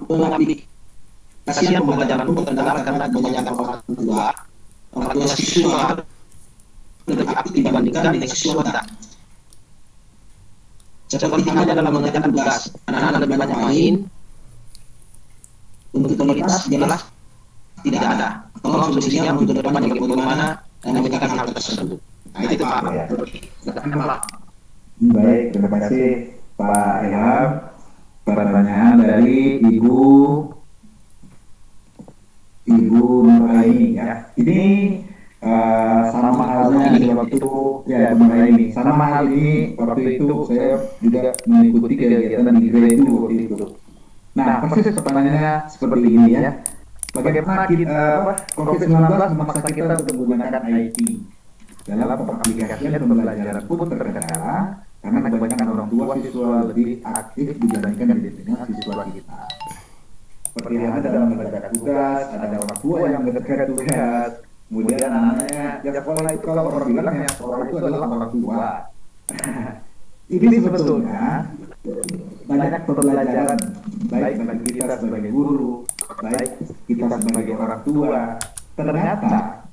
pengaplikasian pembelajaran untuk kendala karena kebanyakan orang tua siswa lebih aktif dibandingkan dengan siswa tidak. Seperti halnya dalam mengerjakan tugas, anak-anak lebih banyak main. Untuk kualitas jelas tidak ada. Tolong solusinya untuk depan bagaimana menegakkan hal tersebut. Nah, itu Pak. Baik, terima kasih Pak Ilham. Pertanyaan dari Ibu Nuraini ya. Ini sama halnya di waktu ya Bu Nuraini. Sama hal ini waktu itu saya juga mengikuti kegiatan di Grade waktu itu. Nah, persis pertanyaannya seperti ini ya. Bagaimana COVID-19 memaksa kita untuk menggunakan IT dalam pengaplikasian pembelajaran pun terkendala karena kebanyakan orang tua siswa lebih aktif dibandingkan dengan siswa kita. Seperti ada dalam mengerjakan tugas, ada orang tua yang mengerjakan tugas, kemudian anaknya ya sekolah itu kalau orang bilang ya sekolah itu adalah orang tua. Ini sebetulnya banyak pembelajaran baik bagi kita sebagai guru, baik kita sebagai orang tua. Ternyata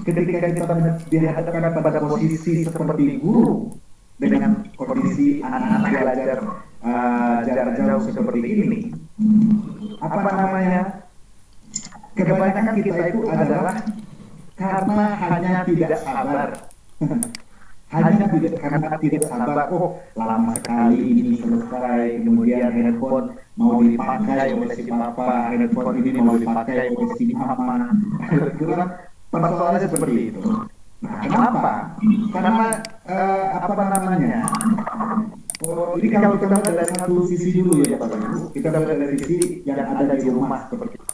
ketika kita dihadapkan pada posisi seperti guru dengan kondisi anak-anak belajar jarak jauh seperti ini, apa namanya, kebanyakan kita itu adalah karena hanya tidak sabar. Hanya karena tidak sabar, lama sekali ini selesai, kemudian handphone mau dipakai oleh si papa, handphone ini mau dipakai oleh si mama. Persoalannya seperti itu. Nah, kenapa? Karena apa namanya? Ini kalau kita lihat dari satu sisi dulu ya Bapak Ibu, kita lihat dari sisi yang ada di rumah seperti itu.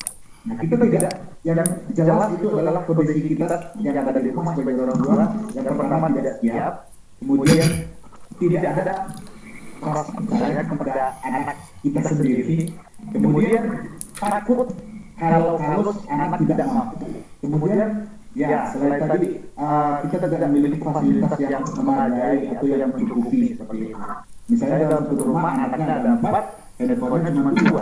Nah, kita tidak, yang jelas itu adalah kondisi kita yang ada di rumah sebagai orang tua yang pertama tidak siap, kemudian tidak ada rasa percaya kepada anak kita sendiri, kemudian takut kalau anak tidak mampu, kemudian ya selain tadi kita tidak memiliki fasilitas yang memadai atau yang mencukupi seperti itu. Misalnya dalam satu rumah anaknya ada 4, handphonenya cuma 2.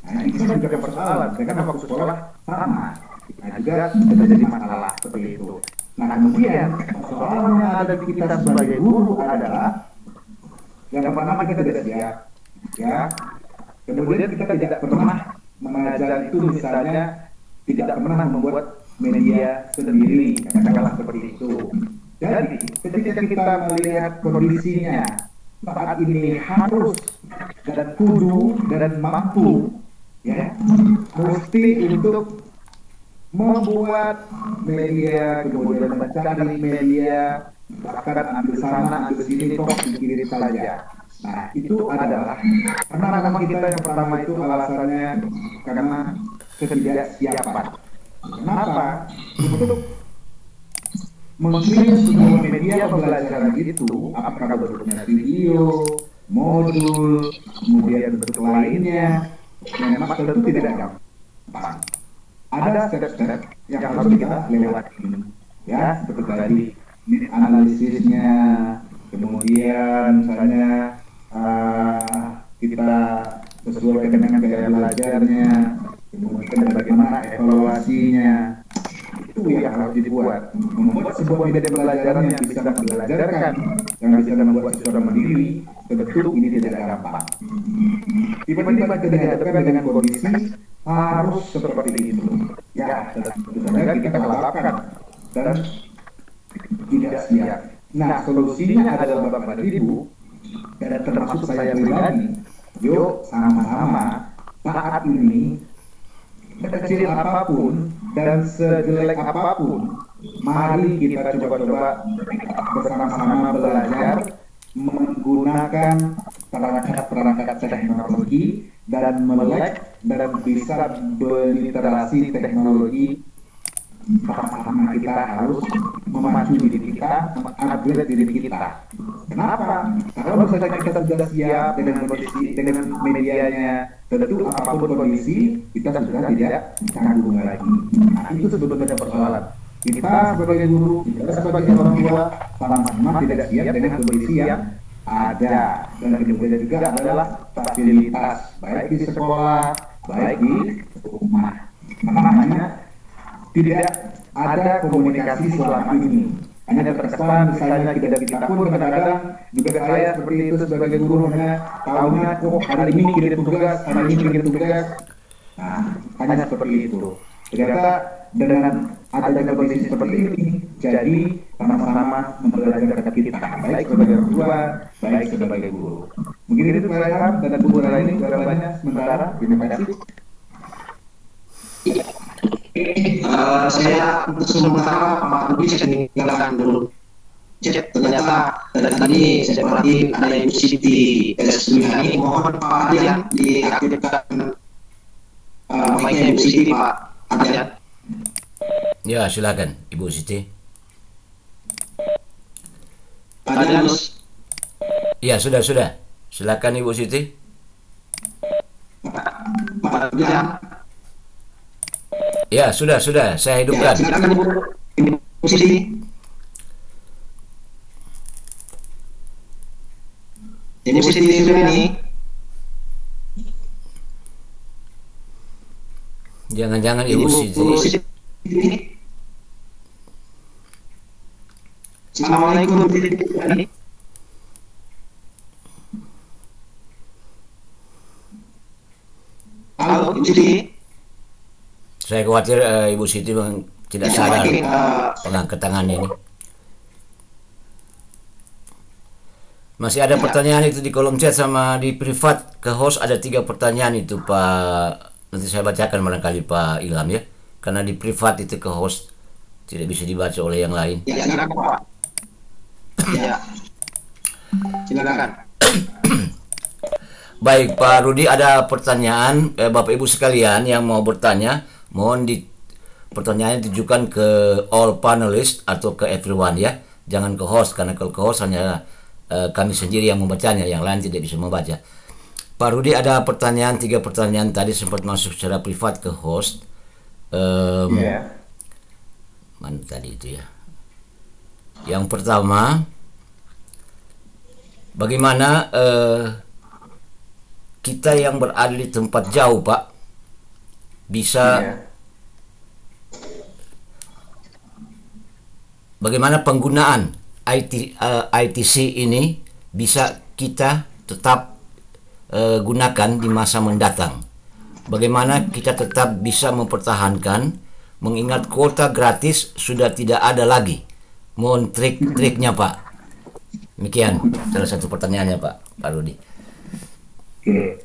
Nah, itu kan juga persoalan, karena waktu sekolah sama. Nah, juga bisa jadi masalah seperti itu. Nah, kemudian persoalan yang ada di kita sebagai guru adalah yang pertama kita tidak siap, ya. Kemudian kita tidak pernah mengajar itu, misalnya tidak pernah membuat media sendiri, katakanlah seperti itu. Jadi, ketika kita melihat kondisinya saat ini harus dan kudu dan mampu, ya, mesti untuk membuat media, kemudian mencari media, bahkan ambil sana, ambil sini, kok dikirim saja. Nah, itu adalah karena memang kita yang pertama itu alasannya karena ketidaksiapan. Kenapa? Untuk mengirim sebuah media pembelajaran itu, apakah bentuknya video, modul, kemudian bentuk lainnya, memang tentu tidak gampang. Ada step-step yang harus kita lewati, ya, seperti tadi analisisnya, kemudian misalnya kita sesuaikan dengan gaya belajarnya, kemudian bagaimana evaluasinya, itu yang harus dibuat. Membuat sebuah media pembelajaran yang bisa membelajarkan, yang bisa membuat siswa mandiri, tentu ini tidak gampang. Tiba-tiba kita dihadapkan dengan kondisi harus seperti itu. Ya, tentu saja kita kelelapan dan tidak siap. Nah, solusinya adalah Bapak Ibu, dan termasuk saya pribadi, yuk sama-sama saat ini, sekecil apapun dan sejelek apapun, mari kita coba-coba bersama-sama belajar menggunakan perangkat teknologi dan melek dan bisa berliterasi teknologi. Sama-sama kita harus memacu diri kita, mengupgrade diri kita. Kenapa? Kalau misalnya kita sudah siap dengan kondisi, dengan medianya, tentu apapun kondisi kita sudah tidak canggung lagi. Nah, itu sebetulnya persoalan. Kita sebagai guru, kita sebagai orang tua, sama-sama tidak siap dengan kondisi yang ada. Dan kemudian juga adalah fasilitas, baik di sekolah, baik di rumah. Makanya tidak ada komunikasi selama ini. Hanya terkesan misalnya kita pun kadang-kadang juga saya seperti itu sebagai guru, hanya tahunya hari ini kirim tugas, hari ini kirim tugas. Nah, hanya seperti itu. Ternyata dengan adanya kondisi seperti ini, jadi sama-sama membelajarkan kita, baik sebagai orang tua, baik sebagai guru. Mungkin itu Pak Ilham dan Bu lainnya jawabannya sementara. Terima kasih. Saya untuk sementara Pak Budi saya tinggalkan dulu. Ternyata tadi saya perhati ada Ibu Siti Esmihani, mohon Pak Adrian diaktifkan mic-nya Ibu Siti, Pak Adrian. Ya, silakan Ibu Siti. Pak Adrian. Ya, sudah. Silakan Ibu Siti. Pak Adrian. Ya, sudah, saya hidupkan. Ya, silakan Ibu Siti. Ibu Siti ini. Jangan-jangan Ibu Siti. Assalamualaikum Bu Siti. Halo Ibu Siti. Saya khawatir Ibu Siti tidak sadar pengangkat tangannya ini. Masih ada pertanyaan itu di kolom chat sama di privat ke host, ada 3 pertanyaan itu Pak. Nanti saya bacakan barangkali Pak Ilham ya. Karena di privat itu ke host tidak bisa dibaca oleh yang lain. Ya, silakan Pak. Ya. Silakan. Baik Pak Rudi, ada pertanyaan Bapak Ibu sekalian yang mau bertanya, mohon pertanyaannya ditujukan ke all panelists atau ke everyone ya. Jangan ke host, karena kalau ke host hanya kami sendiri yang membacanya, yang lain tidak bisa membaca. Pak Rudi, ada pertanyaan, 3 pertanyaan tadi sempat masuk secara privat ke host. Mana tadi itu ya? Yang pertama, bagaimana kita yang berada di tempat jauh Pak bisa bagaimana penggunaan ITC ini bisa kita tetap gunakan di masa mendatang. Bagaimana kita tetap bisa mempertahankan, mengingat kuota gratis sudah tidak ada lagi. Mohon trik-triknya Pak. Demikian salah satu pertanyaannya Pak Rudi. Oke,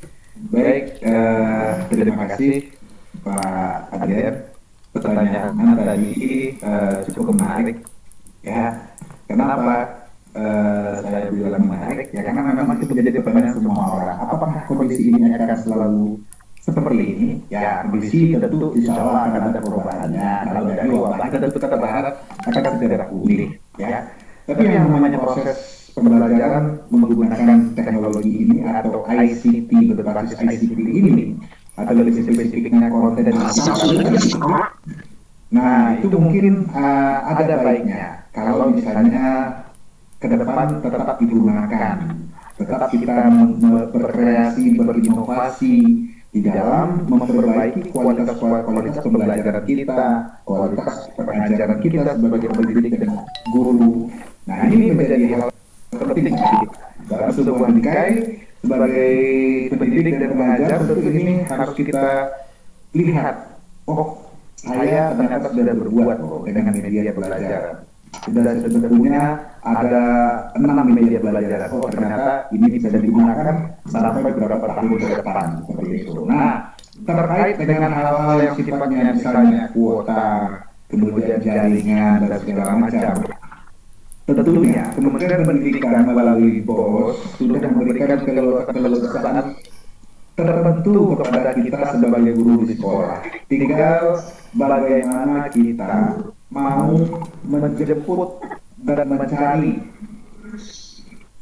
baik, terima kasih Pak Adrian. Pertanyaan tadi cukup menarik ya. Kenapa saya bilang menarik? Ya karena memang itu menjadi pertanyaan semua orang. Apakah kondisi ini akan selalu seperti ini? Ya, kondisi tentu insya Allah akan ada perubahannya. Kalau dari wabah tentu kita berharap akan segera pulih. Ya, tapi yang namanya proses pembelajaran menggunakan teknologi ini atau ICT berbasis ICT ini atau lebih spesifiknya konten dan nah itu mungkin ada baiknya kalau misalnya ke depan tetap digunakan, tetap kita berkreasi, berinovasi di dalam memperbaiki kualitas pembelajaran kita, kualitas pengajaran kita sebagai pendidik dan guru. Nah ini menjadi hal penting dalam sebuah dikai sebagai pendidik dan pengajar. Tentu ini harus kita lihat, oh saya ternyata sudah berbuat dengan media pelajaran, sudah punya ada 6 media pelajaran, oh ternyata ini bisa digunakan sampai beberapa tahun ke depan seperti itu. Nah terkait dengan hal-hal yang sifatnya misalnya kuota, kemudian jaringan dan segala macam, tentunya Kementerian Pendidikan melalui BOS sudah memberikan keleluasaan tertentu kepada kita sebagai guru di sekolah. Tinggal bagaimana kita mau menjemput dan mencari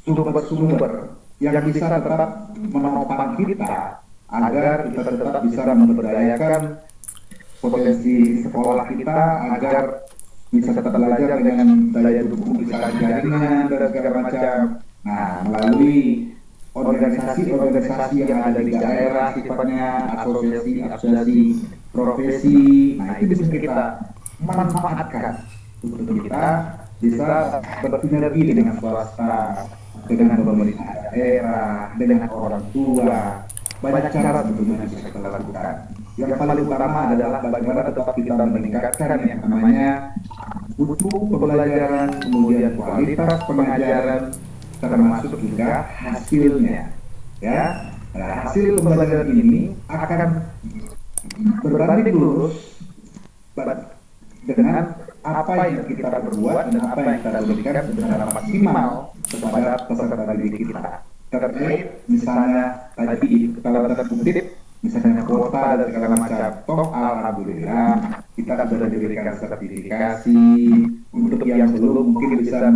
sumber-sumber yang bisa tetap menopang kita agar kita tetap bisa memberdayakan potensi sekolah kita, agar bisa tetap belajar dengan daya dukung bisa jaringan dan segala macam. Nah, melalui organisasi-organisasi yang ada di daerah, sifatnya asosiasi profesi, nah itu bisa kita manfaatkan untuk kita bisa bersinergi dengan swasta, dengan pemerintah daerah, dengan orang tua. Banyak cara sebetulnya bisa kita lakukan. Yang paling utama adalah bagaimana tetap kita meningkatkan yang namanya mutu pembelajaran, kemudian kualitas pengajaran, termasuk juga hasilnya. Ya, nah, hasil pembelajaran ini akan berbanding lurus dengan apa yang kita perbuat dan apa yang kita berikan secara maksimal kepada peserta didik kita. Terkait misalnya tadi kalau kita kutip misalnya kuota dan segala macam, toh alhamdulillah kita sudah diberikan sertifikasi. Untuk yang belum mungkin bisa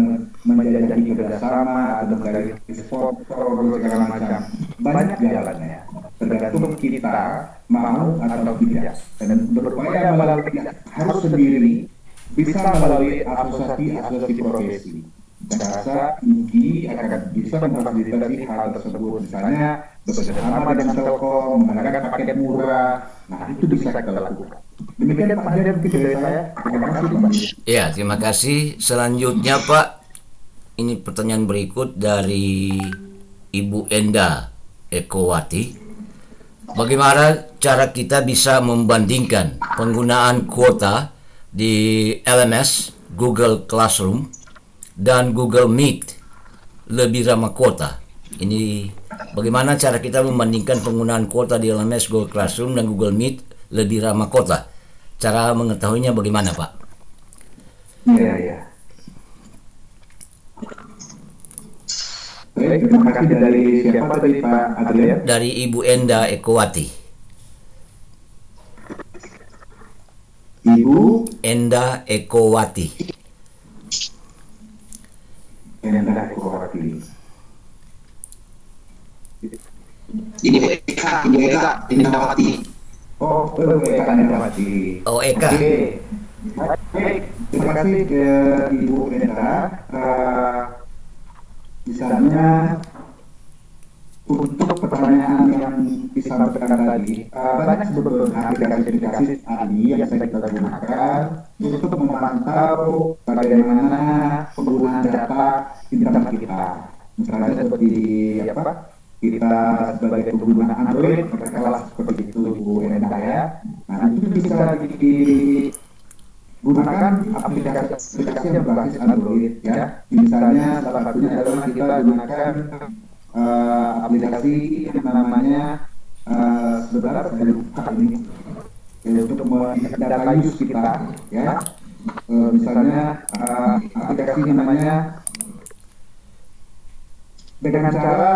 menjajaki kerjasama atau dari sponsor segala macam, banyak jalannya, tergantung kita mau atau tidak, dan berupaya melalui tidak harus sendiri, bisa melalui asosiasi profesi. saya rasa IGI akan bisa memfasilitasi hal tersebut, misalnya bekerjasama dengan Telkom, mengadakan paket murah. Nah, itu bisa kita lakukan. Demikian Pak Hadir mungkin dari saya. Terima kasih Pak. Ya, terima kasih. Selanjutnya Pak, ini pertanyaan berikut dari Ibu Enda Ekowati. Bagaimana cara kita bisa membandingkan penggunaan kuota di LMS, Google Classroom, dan Google Meet lebih ramah kuota? Ini bagaimana cara kita membandingkan penggunaan kuota di LMS, Google Classroom, dan Google Meet lebih ramah kuota? Cara mengetahuinya bagaimana, Pak? Iya. Baik, terima kasih dari siapa tadi Pak Adrian? Dari Ibu Enda Ekowati. Ibu Enda Ekowati. Enda Ekowati. Ini Eka, ini Nawati. Oh, Eka Endawati. Oh, Eka. Oke. Baik, terima kasih ke Ibu Enda. Misalnya untuk pertanyaan yang disampaikan tadi, banyak sebetulnya aplikasi-aplikasi tadi yang bisa kita gunakan untuk memantau bagaimana penggunaan data internet kita. Misalnya seperti kita sebagai pengguna Android, katakanlah seperti itu Bu Enda ya. Nah, itu bisa gunakan aplikasi yang berbasis Android ya. Misalnya salah satunya adalah kita gunakan aplikasi yang namanya sebentar saya lupa ini untuk melihat data use kita ya. Misalnya aplikasi yang namanya dengan cara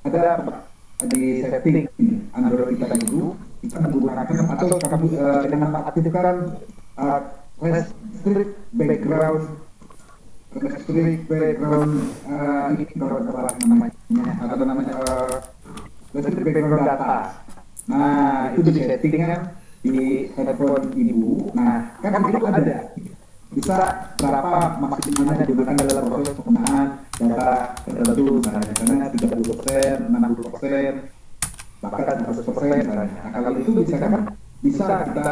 ada di setting Android kita itu kita menggunakan atau dengan mengaktifkan restrict background ini kalau namanya restrict background data. Nah, itu di settingan di handphone ibu. Nah, kan itu ada bisa berapa maksimalnya digunakan dalam proses penggunaan data tertentu, misalnya 30%, 60%, bahkan 100% misalnya. Nah, kalau itu bisa kita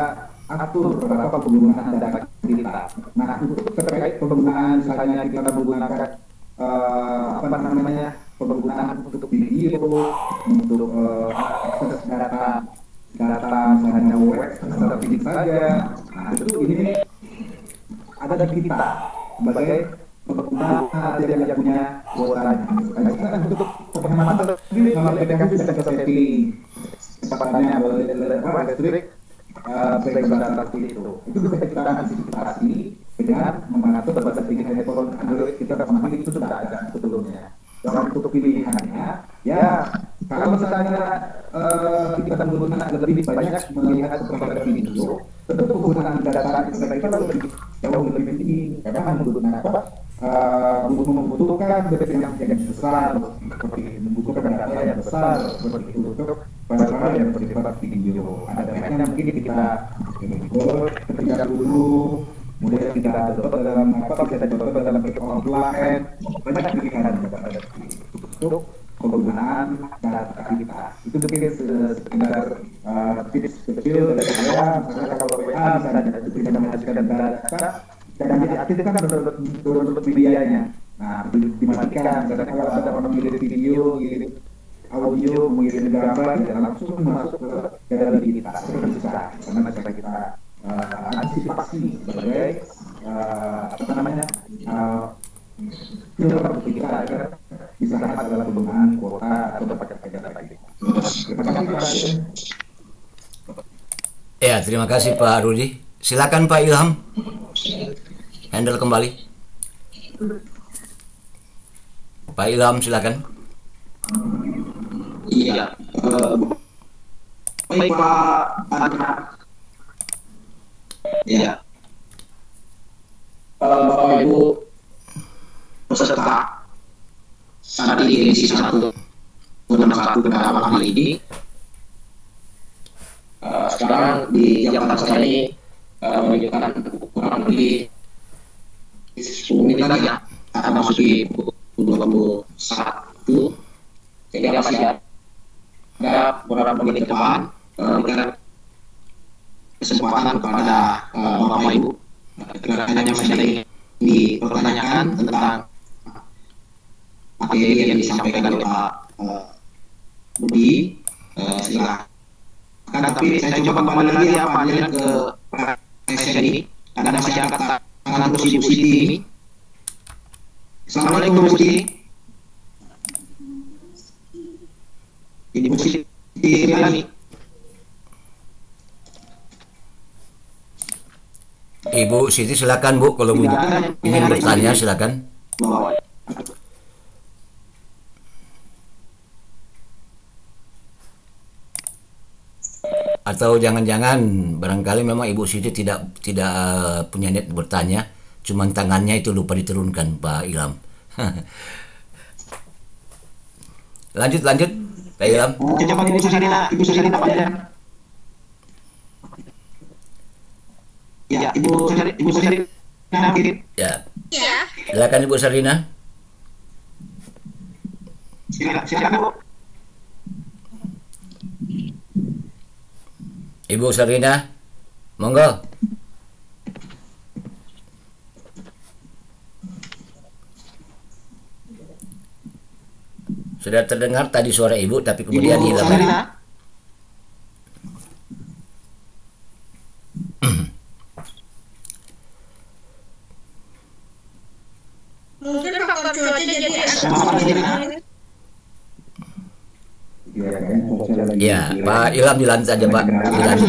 atur berapa penggunaan data kita. Nah, untuk terkait penggunaan misalnya kita menggunakan penggunaan untuk video, untuk akses data misalnya web secara fisik saja. Nah, itu ini ada kita sebagai pengguna yang punya kuotanya. Karena untuk penghematan sendiri melalui aplikasi bisa kita setting kecepatan listrik background data itu bisa kita antisipasi dengan mengatur batas tinggi handphone Android kita memang itu sudah ada sebelumnya. Dan untuk pilihannya, ya kalau misalnya kita menggunakan lebih banyak melihat kepada video, tentu penggunaan data kita lebih jauh lebih tinggi karena membutuhkan data yang besar, seperti membutuhkan data yang besar seperti itu untuk barang yang bersifat video. Ada banyak mungkin kita ketika dulu kemudian kita coba dalam kita coba dalam bentuk offline, banyak pilihan untuk penggunaan data kita. Itu mungkin sekedar tips kecil dari saya. Misalnya kalau WA bisa menghasilkan data dan diaktifkan menurut medianya. Nah, dimatikan. Karena kalau ada orang mengirim video, mengirim audio, mengirim gambar, dan langsung masuk ke dalam kita. Itu bisa. Karena cara kita antisipasi sebagai filter kita agar bisa hemat dalam penggunaan kuota atau paket-paket data itu. Terima kasih Pak. Ya, terima kasih Pak Rudi. Silakan Pak Ilham. Handle kembali. Pak Ilham, silakan. Iya. Baik Pak Adna. Ya. Bapak Ibu peserta saat ini edisi 1 pada malam hari ini. Sekarang di jam saya ini menunjukkan kurang lebih 10 menit lagi ya akan memasuki pukul 21. Sehingga masih ada beberapa menit ke depan berikan kesempatan kepada Bapak Ibu kiranya masih ada yang dipertanyakan tentang materi yang disampaikan oleh Pak Budi. Silakan. Tapi saya coba kembali lagi ya Pak Jalan ke presiden ini. Ada masyarakat tangan terus Ibu Siti ini. Assalamualaikum Ibu Siti. Ibu Siti lagi. Ibu Siti silakan Bu, kalau ingin bertanya silakan. Atau jangan-jangan barangkali memang Ibu Siti tidak punya niat bertanya, cuman tangannya itu lupa diturunkan Pak Ilham. lanjut Pak Ilham. Coba Ibu Susanina Pak Jalan. Ya, Ibu Susanina kirim. Ya. Ya. Silakan Ibu Sarina. Silakan Bu. Ibu Sarina, monggo. Sudah terdengar tadi suara Ibu, tapi kemudian hilang. Mungkin faktor cuaca jadi Ya, Pak Ilham dilanjut saja Pak. Dilanjut.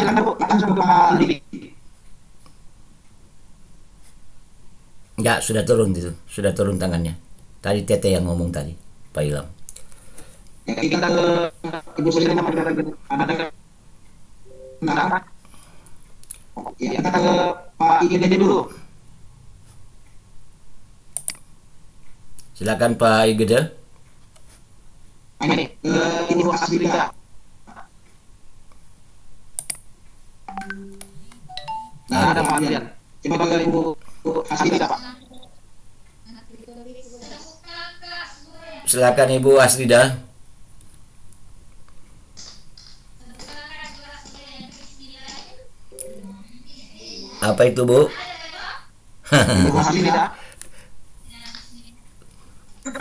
Enggak, sudah turun itu, sudah turun tangannya. Tadi Tete yang ngomong tadi, Pak Ilham. Kita ke Ibu Susanina ada ya, kita ke Pak Igede dulu. Silakan Pak Igede. Ini Ibu Asbida. Nah, ada Pak Adrian. Coba ke Ibu Asbida Pak. Silakan Ibu Asrida. Apa itu Bu? Ibu Asbida.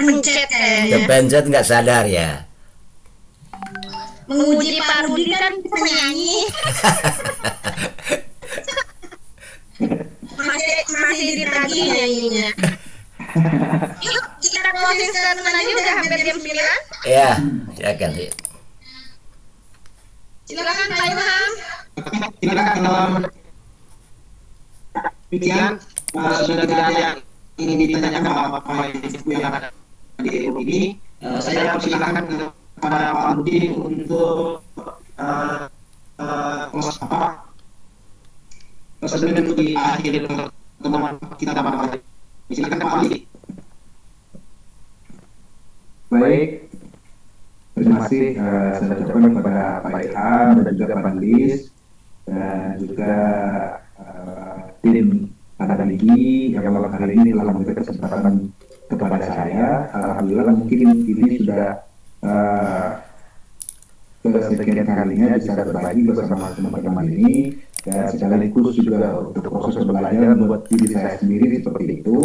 pencet kayaknya. Kepencet nggak sadar ya. Menguji Pak Rudi kan penyanyi. masih ditagih nyanyinya. Yuk kita closing statement aja udah hampir jam 9. Ya, silakan. Silakan Pak Ilham. Silakan demikian sudah tidak ada yang ingin ditanyakan Bapak Ibu yang ada di RUU ini. Saya persilakan kepada Pak Budi untuk sebelum untuk diakhiri pertemuan kita pada hari ini. Silakan Pak Budi. Baik, terima kasih saya ucapkan kepada Pak Ilham dan juga Pak Lis dan juga tim Anadaligi yang malam hari ini telah memberikan kesempatan kepada saya. Alhamdulillah mungkin ini sudah kesekian kalinya bisa berbagi bersama teman-teman ini dan sekaligus juga untuk proses belajar buat diri saya sendiri seperti itu.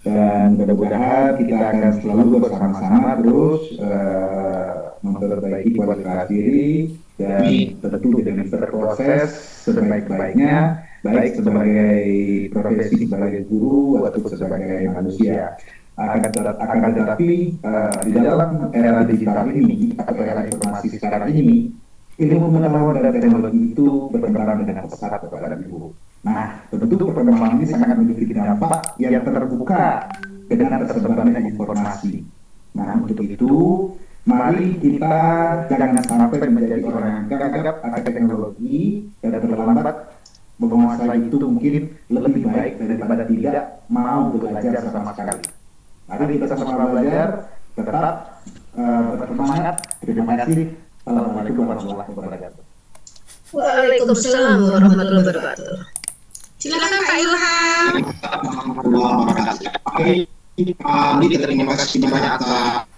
Dan mudah-mudahan kita akan selalu bersama-sama terus memperbaiki kualitas diri dan tentu dengan berproses sebaik-baiknya, baik sebagai profesi sebagai guru atau sebagai manusia. Akan tetapi di dalam era digital ini atau era informasi sekarang ini, ilmu pengetahuan dan teknologi itu berkembang dengan pesat kepada guru. Nah, tentu perkembangan ini sangat memiliki dampak yang terbuka dengan tersebarnya informasi. Nah, untuk itu, mari kita jangan sampai menjadi orang yang gagap akan teknologi dan terlambat menguasai itu mungkin lebih baik daripada tidak mau belajar sama sekali. Mari kita sama belajar, tetap bersemangat. Terima kasih. Assalamualaikum warahmatullahi wabarakatuh. Waalaikumsalam warahmatullahi wabarakatuh. Silakan Pak Ilham. Ini terima kasih banyak atas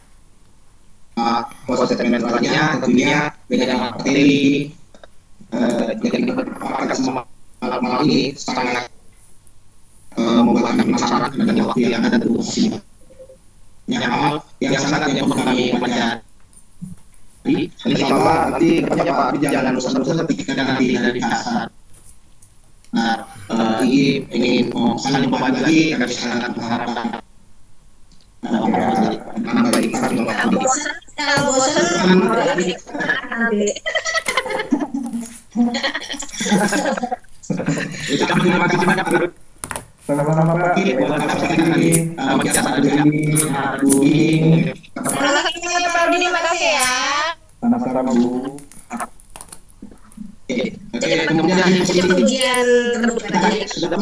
proses komentarnya, tentunya dengan materi jadi pada malam ini sangat membuat kami penasaran dengan waktu yang ada di sini. Yang sangat yang kami pelajari. Insya Allah nanti kedepannya Pak Abdi jangan bosan-bosan ketika nanti dari kasar. Nah, ini ingin saling berbagi lagi, kami sangat mengharapkan. Kalau bosan nanti. Terima kasih banyak. Sama-sama Pak. Terima kasih ya. Sama-sama Bu. Kemudian ujian terbuka tadi. sudah